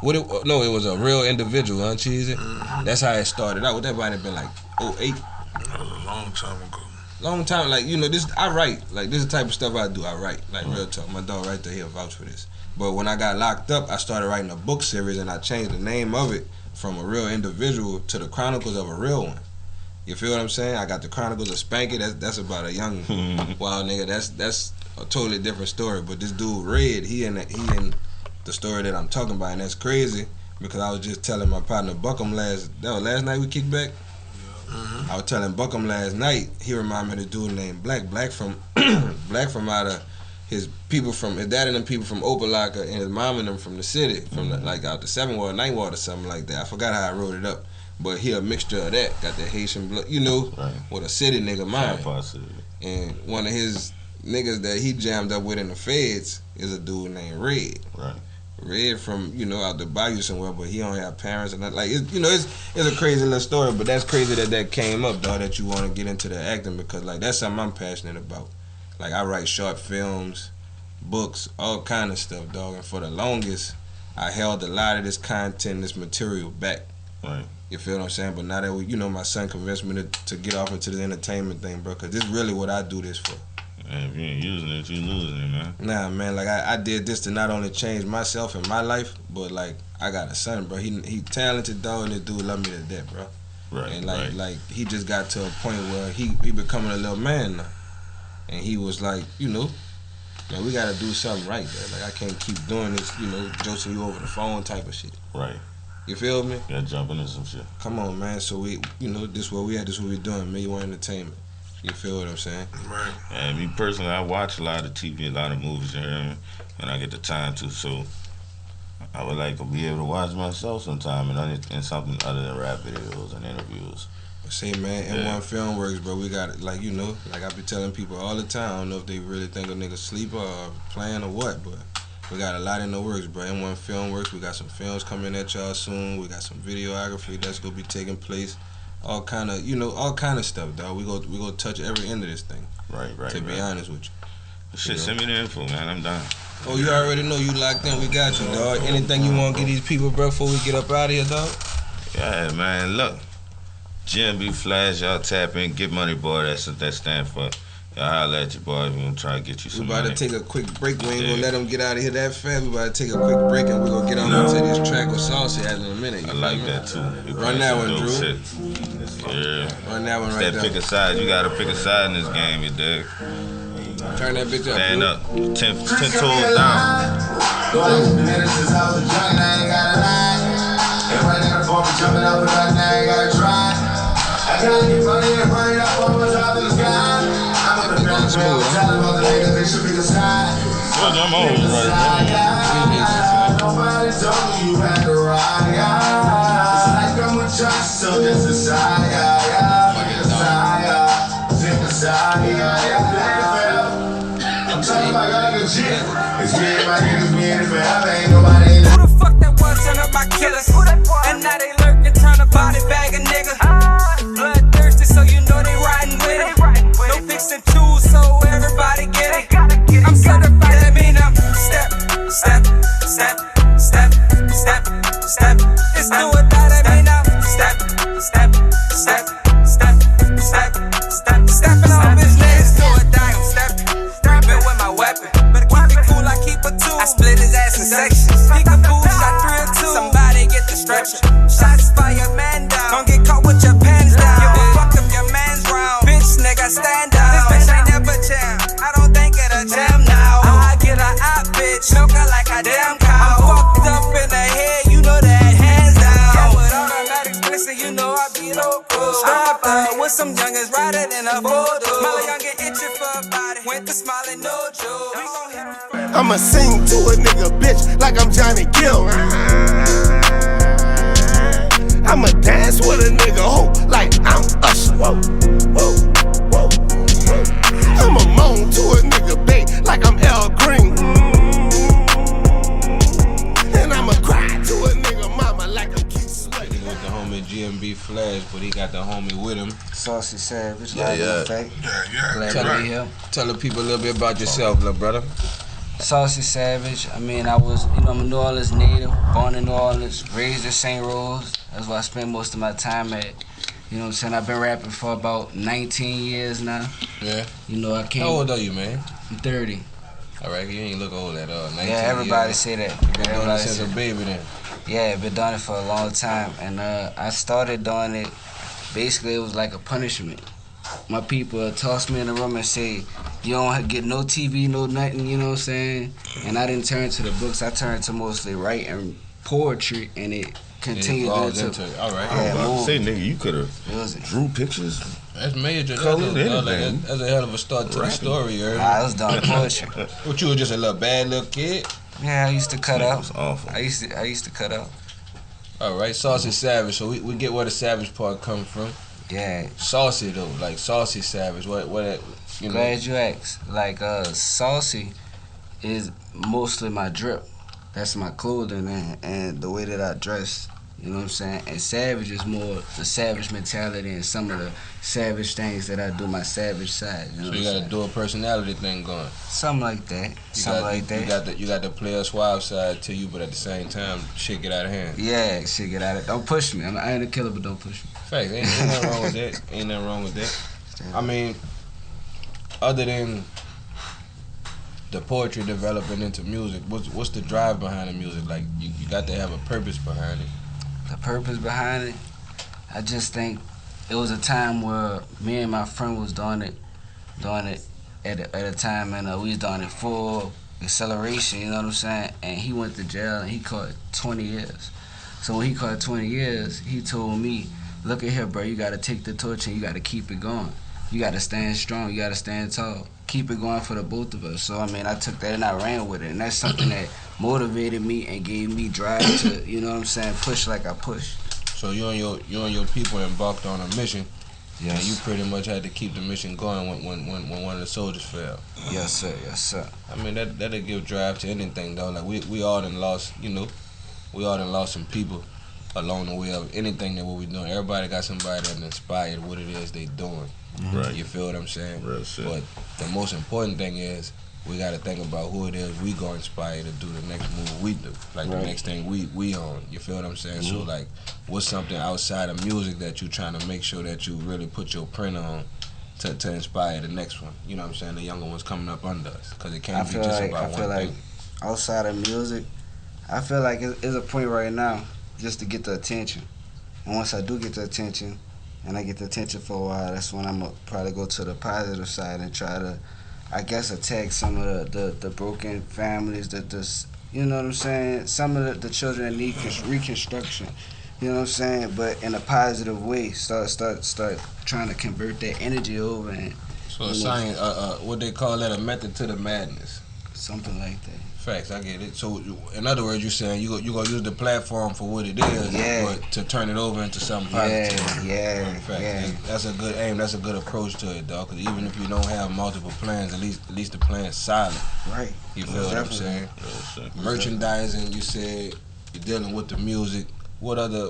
It was a real individual, huh, Cheez? That's how it started out. What that might have been like 08. That was a long time ago. Long time, like, this I write. Like, this is the type of stuff I do. I write. Like, real talk. My dog right there, he'll vouch for this. But when I got locked up, I started writing a book series, and I changed the name of it from A Real Individual to The Chronicles of a Real One. You feel what I'm saying? I got The Chronicles of Spanky. That's about a young wild nigga. That's a totally different story. But this dude Red, he in the story that I'm talking about, and that's crazy because I was just telling my partner Buckham last night we kicked back. I was telling Buckham last night, he reminded me of a dude named Black from out of his dad and them people from Opelika and his mom and them from the city, from like out the 7th Ward, 9th Ward or something like that. I forgot how I wrote it up, but he a mixture of that, got that Haitian blood, right, with a city nigga mind. And one of his niggas that he jammed up with in the feds is a dude named Red. Right. Red from, out the bayou somewhere, but he don't have parents and that. Like, it's a crazy little story, but that's crazy that came up, dog, that you want to get into the acting because, like, that's something I'm passionate about. Like, I write short films, books, all kind of stuff, dog, and for the longest, I held a lot of this content, this material back. Right. You feel what I'm saying? But now that my son convinced me to get off into the entertainment thing, bro, because this is really what I do this for. Man, if you ain't using it, you losing it, man. Nah, man, like I did this to not only change myself and my life, but like I got a son, bro. He talented, dog, and this dude love me to death, bro. Right. And like he just got to a point where he becoming a little man now, and he was like, man, we gotta do something right, bro. Like I can't keep doing this, josing you over the phone type of shit. Right. You feel me? Gotta jump into some shit. Come on, man. So we, this where we at. This what we doing. M1E Entertainment. You feel what I'm saying? Right. And me personally, I watch a lot of TV, a lot of movies, you hear me? When I get the time to, so I would like to be able to watch myself sometime and something other than rap videos and interviews. Say, man, M1 Film Works, bro. We got it, like I be telling people all the time. I don't know if they really think a nigga sleeper or playing or what, but we got a lot in the works, bro. M1 Film Works. We got some films coming at y'all soon. We got some videography that's gonna be taking place. All kind of stuff, dog. We go touch every end of this thing. Right. To be honest with you. Shit, send me the info, man. I'm done. Oh, you already know you locked in. We got you, dog. Anything you want to get these people, bro, before we get up out of here, dog? Yeah, man, look. GMB Flash, y'all tap in, get money, boy. That's what that stand for. Y'all holla at you, boy. We gonna try to get you some money. We about to take a quick break. We ain't gonna let them get out of here that fast. We about to take a quick break and we gonna get on into this track with Saucy in a minute. I like that too. Run that one, Drew. Shit. Yeah. Run that one it's right that there. Pick a side. You gotta pick a side in this game, you dig? Turn that bitch up. Stand Drew. up. 10 toes down. Jumping up and back, now you gotta try. I gotta get money and run it up on my top of the sky. I'm up in the trail, telling all the niggas they should be the side. I'm on right Nobody told me you had to ride. It's like I'm with trust, so just decide. Take a side. I'm talking about y'all legit. It's me and my niggas, me and it forever. Ain't nobody. Who the fuck that was turn up my killers? And now they lurking, trying to body bag a nigga. Bloodthirsty, so you know they riding with it. No fixing tools, so everybody get it. I'm certified, that mean I'm step. It's do or die, that mean I'm step. Stepping on business, do or die, I'm stepping with my weapon. Better keep it cool, I keep a two. I split his ass in sections. Peekaboo, shot 3 or 2. Somebody get the stretcher. Shots fire, man down. Don't get caught with your pants down. Give a fuck if your man's round. Bitch, nigga, stand down. This bitch ain't never jam. I don't think it a jam now. I get a hot bitch, milk her like a damn cow. I'm fucked up in the head, you know that, hands down. Yeah, with automatic listen, you know I be local. I up with some youngers riding in a photo. Molly young get itchy for a body. Went to smiling, no joke. We gon' hit him. I'ma sing to a nigga bitch like I'm Johnny Gill. I'ma dance with a nigga hoe like I'm Usher. Whoa, whoa, whoa, whoa. I'ma moan to a nigga bae like I'm Al Green. And I'ma cry to a nigga mama like I'm Keith Sweat. With the homie GMB Flash, but he got the homie with him. Saucy Savage, Yeah. Tell the people a little bit about yourself, little brother. Saucy Savage, I mean, I'm a New Orleans native, born in New Orleans, raised in St. Rose. That's where I spend most of my time at. You know what I'm saying? I've been rapping for about 19 years now. Yeah. You know, I came. How old are you, man? I'm 30. All right, you ain't look old at all. 19 Yeah, everybody years. say that. Been doing it since a baby then. Yeah, been doing it for a long time. And I started doing it, basically it was like a punishment. My people tossed me in the room and say, you don't get no TV, no nothing, you know what I'm saying? And I didn't turn to the books, I turned to mostly writing poetry, and it continued into it. All right. I was about to say, nigga, you could have drew pictures. That's major. Colored That's a hell of a start to the story, you heard? I was doing poetry. What, you were just a little bad little kid? Yeah, I used to cut That out. was awful. I used to cut out. All right, Saucy Savage. So we get where the savage part come from. Yeah. Saucy though, like Saucy Savage. What you know? Glad you asked. Like Saucy is mostly my drip. That's my clothing and the way that I dress. You know what I'm saying? And Savage is more the savage mentality and some of the savage things that I do, my savage side. You know So you got a dual personality thing going. Something like that. You got the player suave side to you, but at the same time, shit get out of hand. Yeah, shit get out of. Don't push me. I ain't a killer, but don't push me. Facts. Ain't nothing wrong with that. Ain't nothing wrong with that. I mean, other than the poetry developing into music, what's the drive behind the music? Like you got to have a purpose behind it. The purpose behind it, I just think it was a time where me and my friend was doing it at a time, and we was doing it full acceleration, you know what I'm saying? And he went to jail and he caught 20 years. So when he caught 20 years, he told me, look at here, bro, you gotta take the torch and you gotta keep it going. You gotta stand strong, you gotta stand tall. Keep it going for the both of us. So I mean, I took that and I ran with it, and that's something that motivated me and gave me drive to, you know what I'm saying, push like I push. So you and your people embarked on a mission. Yes. And you pretty much had to keep the mission going when one of the soldiers fell. Yes, sir. Yes, sir. I mean that'll give drive to anything though. Like we all done lost, you know, we all done lost some people along the way of anything that what we doing. Everybody got somebody that inspired what it is they doing. Right. You feel what I'm saying? Real shit. But the most important thing is we got to think about who it is we gonna inspire to do the next move we do, like the next thing we on. You feel what I'm saying? So like, what's something outside of music that you trying to make sure that you really put your print on to inspire the next one? You know what I'm saying? The younger ones coming up under us, because it can't be just about one thing. Outside of music, I feel like it's a point right now just to get the attention. And once I do get the attention, and I get the attention for a while, that's when I'm gonna probably go to the positive side and try to, I guess, attack some of the broken families, you know what I'm saying? Some of the children that need reconstruction, you know what I'm saying? But in a positive way, start trying to convert that energy over. And so a science, what they call that, a method to the madness. Something like that. Facts, I get it. So, in other words, you're saying you gonna use the platform for what it is, but to turn it over into something positive. Yeah. That's a good aim. That's a good approach to it, dog. Because even if you don't have multiple plans, at least the plan's solid. Right. You feel what I'm saying? Merchandising. You said you're dealing with the music. What other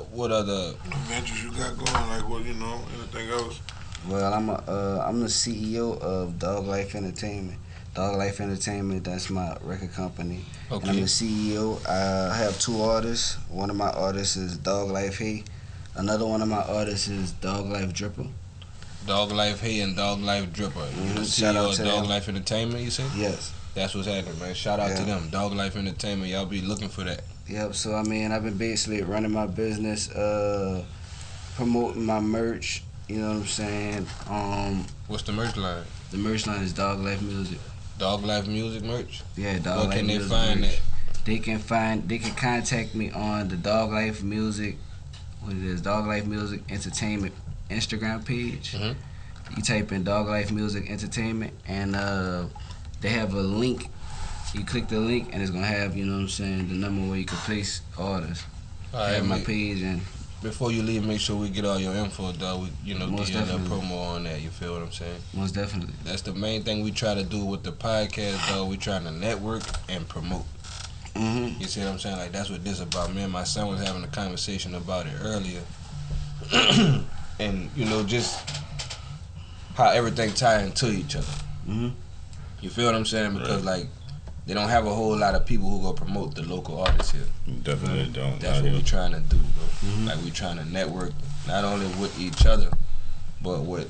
ventures you got going? Like what, anything else? Well, I'm the CEO of Dog Life Entertainment. Dog Life Entertainment, that's my record company. Okay. And I'm the CEO. I have 2 artists. One of my artists is Dog Life Hay. Another one of my artists is Dog Life Dripper. Dog Life Hay and Dog Life Dripper. You the CEO of Dog Life Entertainment, you say? Yes. That's what's happening, man. Shout out to them. Dog Life Entertainment, y'all be looking for that. Yep, so I've been basically running my business, promoting my merch, you know what I'm saying? What's the merch line? The merch line is Dog Life Music. Dog Life Music merch? Yeah, Dog Life Music. Where can they find that? They can contact me on the Dog Life Music, Dog Life Music Entertainment Instagram page. You type in Dog Life Music Entertainment, and they have a link. You click the link, and it's gonna have, you know what I'm saying, the number where you can place orders. I have my page. And before you leave, make sure we get all your info, dog. Get you a little promo on that. You feel what I'm saying? Most definitely. That's the main thing we try to do with the podcast, dog. We trying to network and promote. You see what I'm saying? Like, that's what this about. Me and my son was having a conversation about it earlier, and just how everything tie into each other. You feel what I'm saying? Because like, they don't have a whole lot of people who go promote the local artists here. Definitely don't. That's what we're trying to do, bro. Like, we trying to network not only with each other, but with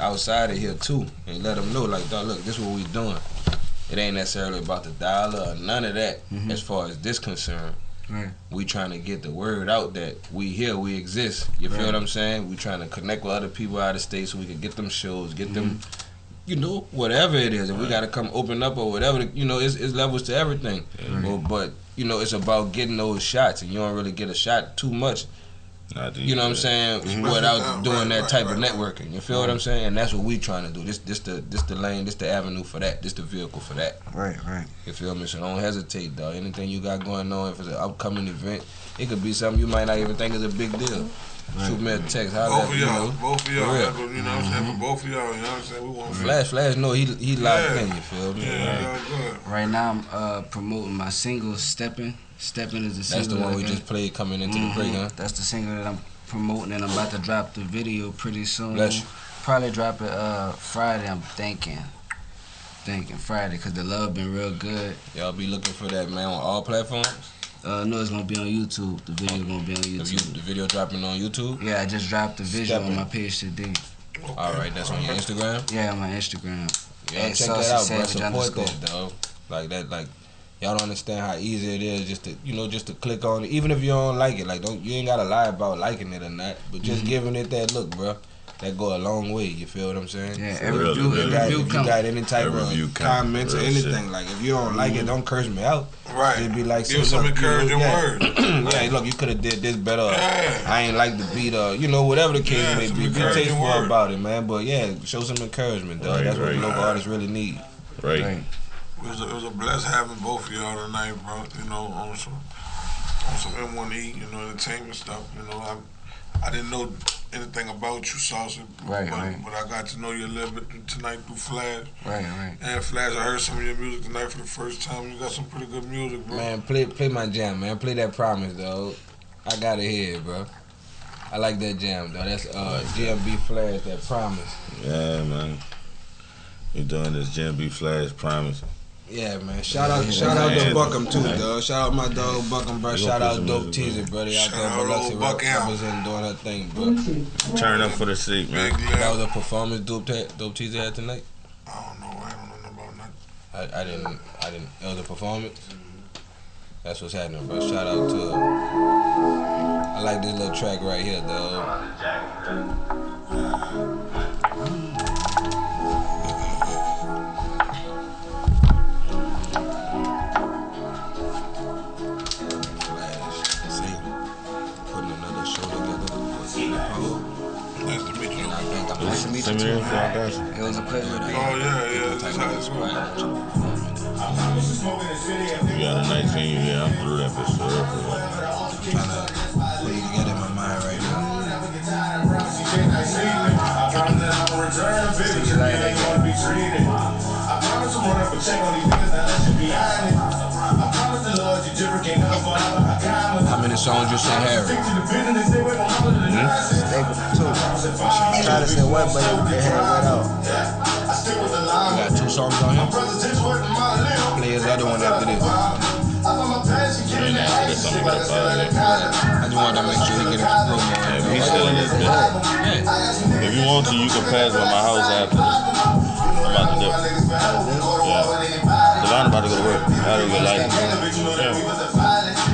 outside of here too, and let them know, like, dog, look, this is what we doing. It ain't necessarily about the dollar or none of that. As far as this concerned, we trying to get the word out that we here, we exist. You feel what I'm saying? We trying to connect with other people out of state so we can get them shows, get them. Whatever it is, if we gotta come open up or whatever, it's levels to everything. But it's about getting those shots, and you don't really get a shot too much. You know what I'm saying? Without doing that type of networking. You feel what I'm saying? And that's what we trying to do. This the lane, this the avenue for that. This the vehicle for that. Right. You feel me? So don't hesitate, dog. Anything you got going on, if it's an upcoming event, it could be something you might not even think is a big deal. Shoot me a text. Both of y'all. You know what I'm saying? For both of y'all, you know what I'm saying? We want Flash, no, he locked in, you feel me? Right now I'm promoting my single, Steppin'. Steppin' is the single. That's the one we just played coming into the break, huh? That's the single that I'm promoting, and I'm about to drop the video pretty soon. Bless you. Probably drop it Friday, I'm thinking Friday, because the love been real good. Y'all be looking for that, man, on all platforms? No, it's gonna be on YouTube. The video gonna be on YouTube. The video dropping on YouTube? Yeah, I just dropped the visual on my page today. Alright, that's on your Instagram? Yeah, on my Instagram. Y'all check that out, bro. Support that, dog. Like that, like, y'all don't understand how easy it is just to click on it. Even if you don't like it, like, you ain't gotta lie about liking it or not, but just giving it that look, bro. That go a long way, you feel what I'm saying? Yeah, every review if you got any type of comments or anything, like, if you don't like it, don't curse me out. Right. It'd be like, give some encouraging words. Yeah, look, you could have did this better. I ain't like the beat, or whatever the case may be. Be tasteful about it, man. But yeah, show some encouragement, dog. That's what the local artists really need. Right. It was a blessed having both of y'all tonight, bro. On some M1E, entertainment stuff. I didn't know anything about you, Saucy, but I got to know you a little bit tonight through Flash. Right. And Flash, I heard some of your music tonight for the first time. You got some pretty good music, bro. Man, play my jam, man. Play that Promise, dog. I got it here, bro. I like that jam, dog. That's GMB Flash, that Promise. Yeah, man. You doing this GMB Flash Promise. Yeah, man. Shout out to Buckham too, dog. Shout out my dog Buckham, bro. Shout out Dope Teaser, brother. Out there, Biloxi representing, doing her thing, bro. Turn up for the seat, man. That was a performance Dope Teaser had tonight. I don't know about nothing. I didn't. It was a performance. That's what's happening, bro. Shout out to her. I like this little track right here, dog. Nice to meet you too. It was a pleasure. Oh yeah, that's how it's going. You got a nice venue here. I'm through that for sure. I'm trying to put it together in my mind right now. How many songs you sing, Harry? Two. Try to say what, but they had wet out. You got 2 songs on him? Play his other one after this. I just wanted to make sure he get a promo. Yeah, he's still in this bitch. Yeah. If you want to, you can pass by my house after this. I'm about to dip. Yeah. Cause I'm about to go to work. I gotta get lights. Yeah.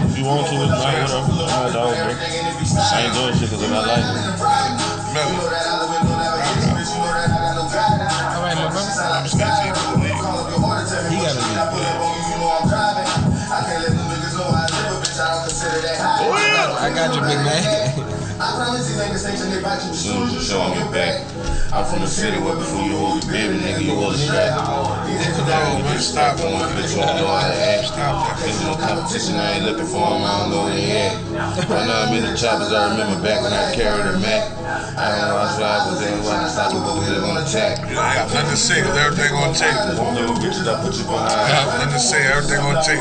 If you want to, it's fine, whatever. I'm not dog, bro. I ain't doing shit cause I got lights. Alright, my brother. I'm just gonna take it. He gotta leave. I got you, big man. Soon as you show me back. I'm from the city where before you hold the baby, nigga, you hold a strap. Stop on my bitch, you don't know how to act. There's no competition, I ain't looking for him, I don't know where he at. Right now I'm in the choppers, I remember back when I carried a Mac. I don't know how to drive, but then I stop it, but they're gonna attack. I got nothing to say, cause everything gonna take. Little bitch, that put you behind. I got nothing to say, everything gonna take.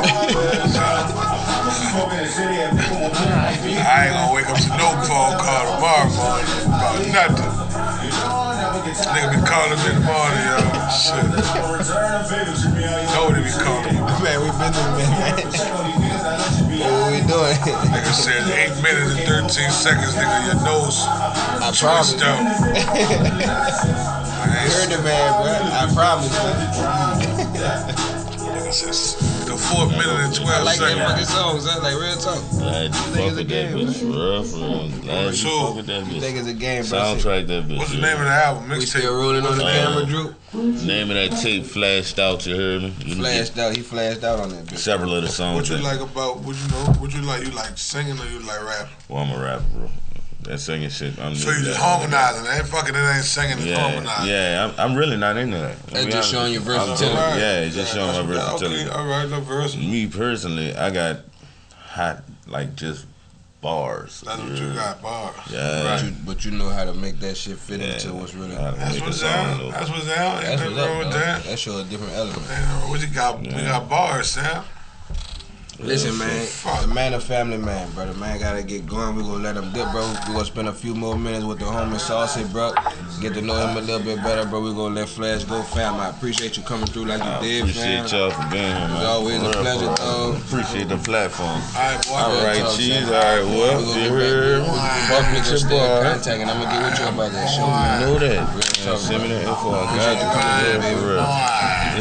I ain't gonna wake up to no phone call tomorrow morning about nothing. Nigga be calling me in the morning, yo. Shit. Nobody be calling me. Man, we been through, man. What we doing? Nigga said 8 minutes and 13 seconds, nigga, your nose twitched out. You heard the man, bro. I promise, man. Nigga says the 4th minute and 12 I like seconds. that fucking songs, huh? Like real talk. Glad you fuck with that bitch, for real. Glad you fuck with that You think bitch. it's a game, bro? Soundtrack that bitch. What's the name of the album? We Mixtape. still rolling on the camera, Drew? Name of that tape, Flashed Out, you heard me? You Flashed out. He flashed out on that bitch. several of the songs. What you that- like about, what you like? You like singing or you like rapping? Well, I'm a rapper, bro. That singing shit, I'm So you just harmonizing. It ain't singing, it's harmonizing. Yeah, I'm really not into that. That's just showing your versatility. Yeah, it's just showing my versatility. Okay, alright, no versatile. Me personally, I got hot, like just bars. That's what you got, bars. Yeah. But you know how to make that shit fit into what's really. That's what's down. Ain't nothing wrong with that. That show a different element. What you got? We got bars, Sam. Listen, man, the man a family man, bro. The man gotta get going. We gonna let him dip, bro. We gonna spend a few more minutes with the homie Aucy, bro. Get to know him a little bit better, bro. We gonna let Flash go, fam. I appreciate you coming through like you did, fam. Appreciate y'all for being here, man. It's always a pleasure, dog. Appreciate the platform. All right, Cheese. All right, well, you heard. Fuck with your boy. Contact, and I'm gonna get with you about that show, man. You know that. Send me that info. I got you. For real.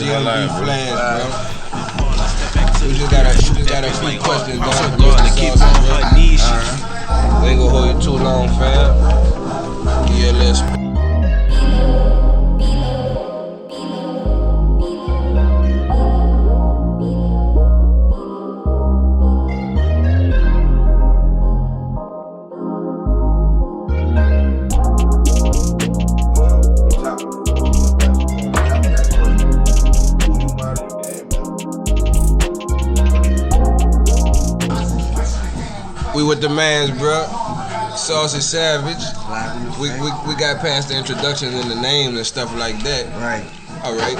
GMB Flash, bro. We just got a few questions going from Mr. Saucy, bro. We ain't gonna hold you too long, fam. Give you a little. We with the mans, bro. Saucy Savage. We got past the introductions and the names and stuff like that. Right. All right.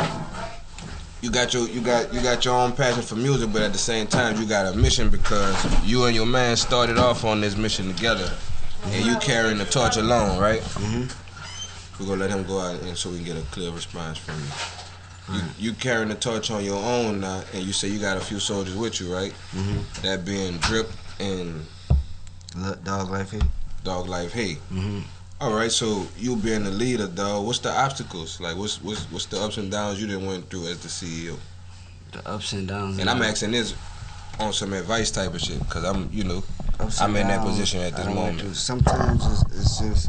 You got your own passion for music, but at the same time you got a mission because you and your man started off on this mission together, and you carrying the torch alone, right? We're gonna let him go out and so we can get a clear response from you. You carrying the torch on your own now, and you say you got a few soldiers with you, right? That being Drip and Dog Life Hay. Dog Life Hay. All right, so you being the leader, dog. What's the obstacles? Like, what's the ups and downs you done went through as the CEO? The ups and downs. And I'm asking this on some advice type of shit, cause I'm in that position at this moment. Sometimes it's just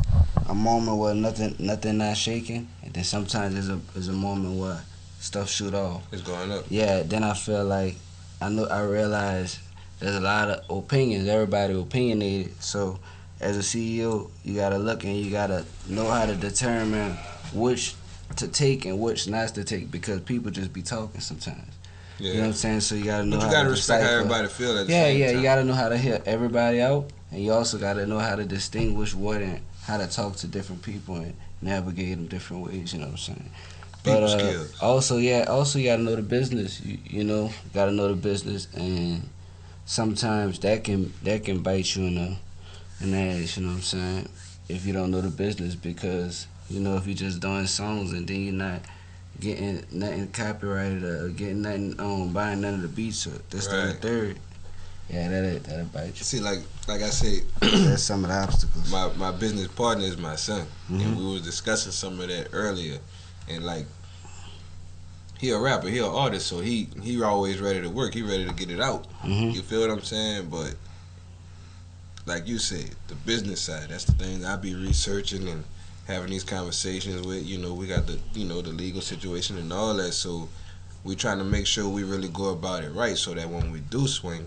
a moment where nothing not shaking, and then sometimes there's a moment where stuff shoot off. It's going up. Yeah, then I feel like I realize there's a lot of opinions. Everybody opinionated. So as a CEO, you gotta look and you gotta know how to determine which to take and which not to take, because people just be talking sometimes. Yeah. You know what I'm saying? So you gotta know. But you gotta respect how everybody feel at the same time. You gotta know how to hear everybody out, and you also gotta know how to distinguish what and how to talk to different people and navigate them different ways. You know what I'm saying? People skills. Also you gotta know the business. You know, gotta know the business, and sometimes that can bite you in the ass. You know what I'm saying? If you don't know the business, because if you're just doing songs and then you're not getting nothing copyrighted or getting nothing buying none of the beats or this, that, and the third. Yeah, that'll bite you. See, like I said, that's some of the obstacles. My business partner is my son, and we was discussing some of that earlier. And like, he a rapper, he an artist, so he always ready to work. He ready to get it out. You feel what I'm saying? But like you said, the business side, that's the thing I be researching and having these conversations with. We got the the legal situation and all that, so we trying to make sure we really go about it right, so that when we do swing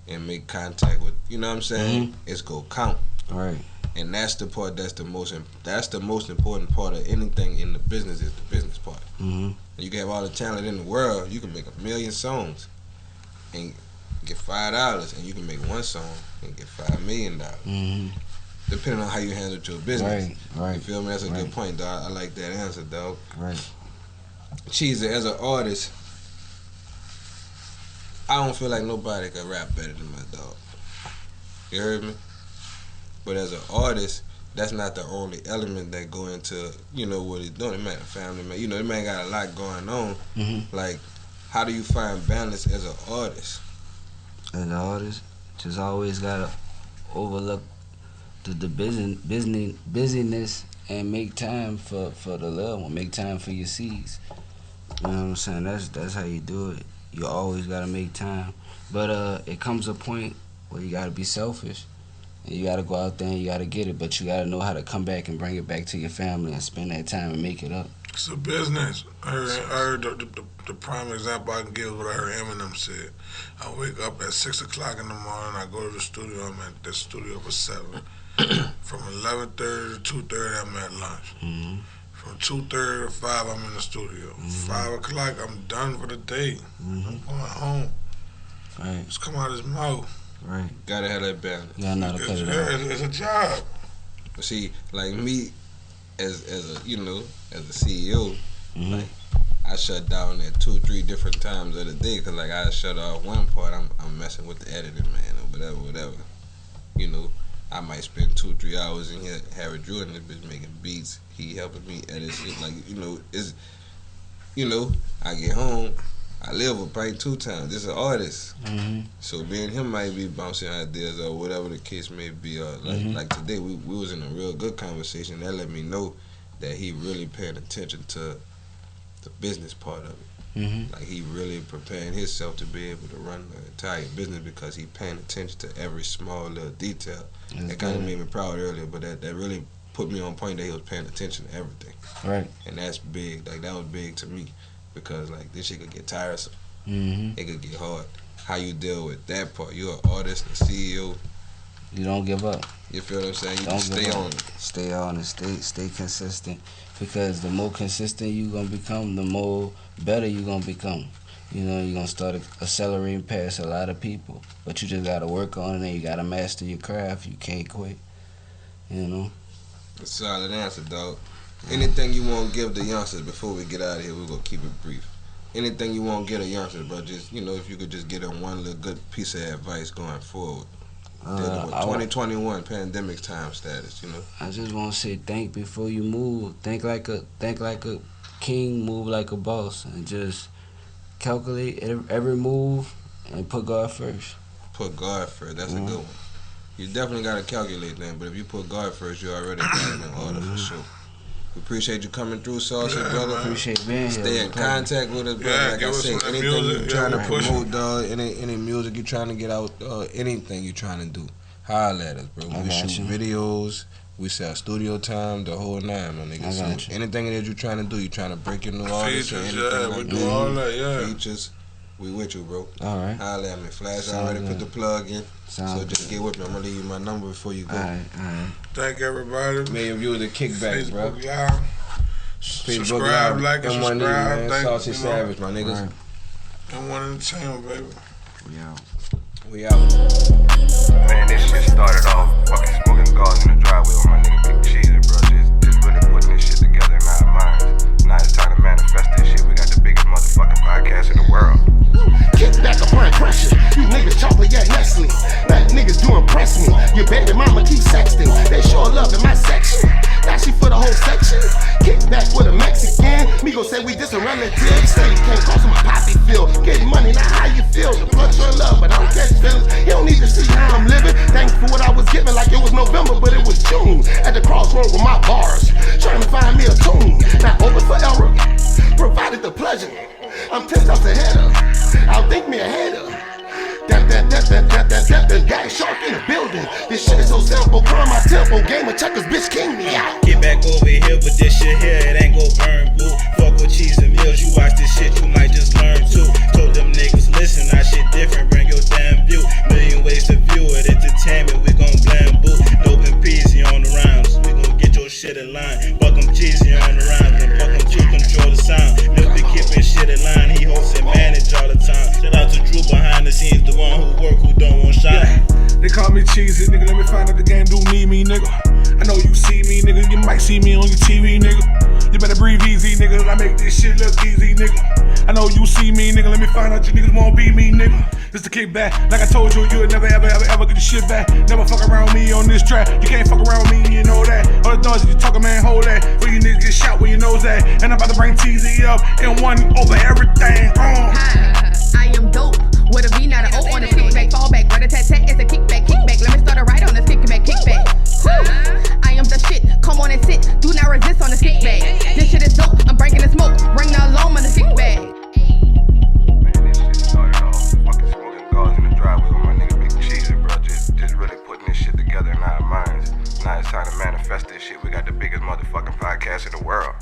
and make contact with, you know what I'm saying, it's go count. Right. And that's the part that's the most important part of anything in the business, is the business part. You can have all the talent in the world, you can make 1 million songs and get $5, and you can make one song and get $5 million. Depending on how you handle your business. Right. You feel me? That's a good point, dog. I like that answer, dog. Right. Cheezy, as an artist, I don't feel like nobody can rap better than my dog. You heard me? But as an artist, that's not the only element that go into, what he's doing. The man, a family man. The man got a lot going on. Like, how do you find balance as an artist? As an artist, just always gotta overlook the busyness and make time for the loved one. Make time for your seeds. You know what I'm saying? That's how you do it. You always gotta make time. But it comes a point where you gotta be selfish. And you gotta go out there and you gotta get it, but you gotta know how to come back and bring it back to your family and spend that time and make it up. It's a business. I heard the prime example I can give is what I heard Eminem said. I wake up at 6 o'clock in the morning, I go to the studio, I'm at the studio for 7. From 11:30 to 2:30, I'm at lunch. From 2:30 to 5, I'm in the studio. 5 o'clock, I'm done for the day. I'm going home. Right. Just come out of his mouth. Right. Gotta have that balance. Yeah, know how to cut it out. It's a job. But see, like me, as a CEO, like, I shut down at 2-3 different times of the day, cause like I shut off one part, I'm messing with the editing, man, or whatever. I might spend 2-3 hours in here, Harry Drew and this bitch making beats. He helping me edit shit. Like, it's I get home, I live with probably 2 times. This is an artist. So being him might be bouncing ideas or whatever the case may be. Like today, we was in a real good conversation. That let me know that he really paying attention to the business part of it. Like, he really preparing himself to be able to run the entire business, because he paying attention to every small little detail. That kind of made me proud earlier, but that really put me on point that he was paying attention to everything. Right. And that's big. Like, that was big to me, because like this shit could get tiresome. It could get hard. How you deal with that part? You're an artist, a CEO. You don't give up. You feel what I'm saying? You just stay on it. Stay on it. Stay consistent. Because the more consistent you gonna become, the more better you gonna become. You're gonna start accelerating past a lot of people. But you just gotta work on it, and you gotta master your craft. You can't quit. That's a solid answer, dog. Anything you want to give the youngsters before we get out of here? We're gonna keep it brief. Anything you want to get a youngsters, bro? Just if you could just get them one little good piece of advice going forward. Dealing with 2021 pandemic time status, I just want to say think before you move. Think like a king, move like a boss, and just calculate every move and put God first. Put God first. That's a good one. You definitely got to calculate that, but if you put God first, you already got it in order for sure. We appreciate you coming through, Saucy, brother. Appreciate being here. Stay in contact with us, brother. Like I said, anything you trying to promote, dog, any music you trying to get out, anything you trying to do, holla at us, bro. We shoot videos, we sell studio time, the whole nine, my nigga. So anything that you trying to do, you trying to break your new artist or anything like do all that, features, we with you, bro. All right. Holla at me. Flash already put the plug in. So just get with me. I'm going to leave you my number before you go. All right. Thank everybody. M1E Views Da Kickback, bro. Live. Subscribe, like, and subscribe. Thank Saucy Savage, my niggas. M1 Entertainment, baby. We out. Man, this shit started off fucking smoking gauze in the driveway with my nigga Big Cheese, bro. Just really putting this shit together in our minds. Now it's time to manifest this shit. We got the biggest motherfucking podcast in the world. Kick back upon pressure. You niggas chocolate, yeah, Nestle. That niggas do impress me. Your baby mama keep sexting. They show love in my section. Now she for the whole section. Kick back with a Mexican. Me go say we just a relative. Say you can't cross my poppy feel. Getting money, not how you feel. The blood your love, but I don't catch feelings. You don't need to see how I'm living. Thanks for what I was given, like it was November, but it was June. At the crossroad with my bars, trying to find me a tune. Not open for error, provided the pleasure. I'm 10 steps ahead of. Outthink me ahead of. That shark in the building. This shit is so simple. Burn my temple. Game of checkers, bitch, king me out. Get back over here, but this shit here, it ain't gon' burn, boo. Fuck with cheese and meals, you watch this shit, you might just learn too. Told them niggas, listen, our shit different, bring your damn view. Million ways to view it, entertainment, we gon' blend, boo. Dope and peasy on the rhymes, we gon' get your shit in line. Buck 'em cheesy on the rhymes, and buck 'em to control the sound. Nip be keeping shit in line, he hosts and manage all the time. Shout out to Drew behind the scenes, the one who work, who don't want shine. They call me cheesy, nigga. Let me find out the game do need me, nigga. I know you see me, nigga. You might see me on your TV, nigga. You better breathe easy, nigga. I make this shit look easy, nigga. I know you see me, nigga. Let me find out you niggas won't be me, nigga. This the kickback. Like I told you, you'll never, ever get the shit back. Never fuck around me on this track. You can't fuck around me, you know that. All the dogs you talking, man, hold that. For you niggas get shot where you knows that. And I'm about to bring TZ up and one over everything. I am dope. With a V, not an O on the kickback, fall back. Rat a tat tat, it's a kickback. Let me start it right on the kickback. I am the shit. Come on and sit. Do not resist on the kickback. This shit is dope. I'm breaking the smoke. Bring the alarm on the kickback. Man, this shit started off fucking smoking gauze in the driveway with my nigga Big Cheese, bro. Just really putting this shit together in our minds. Now it's time to manifest this shit. We got the biggest motherfucking podcast in the world.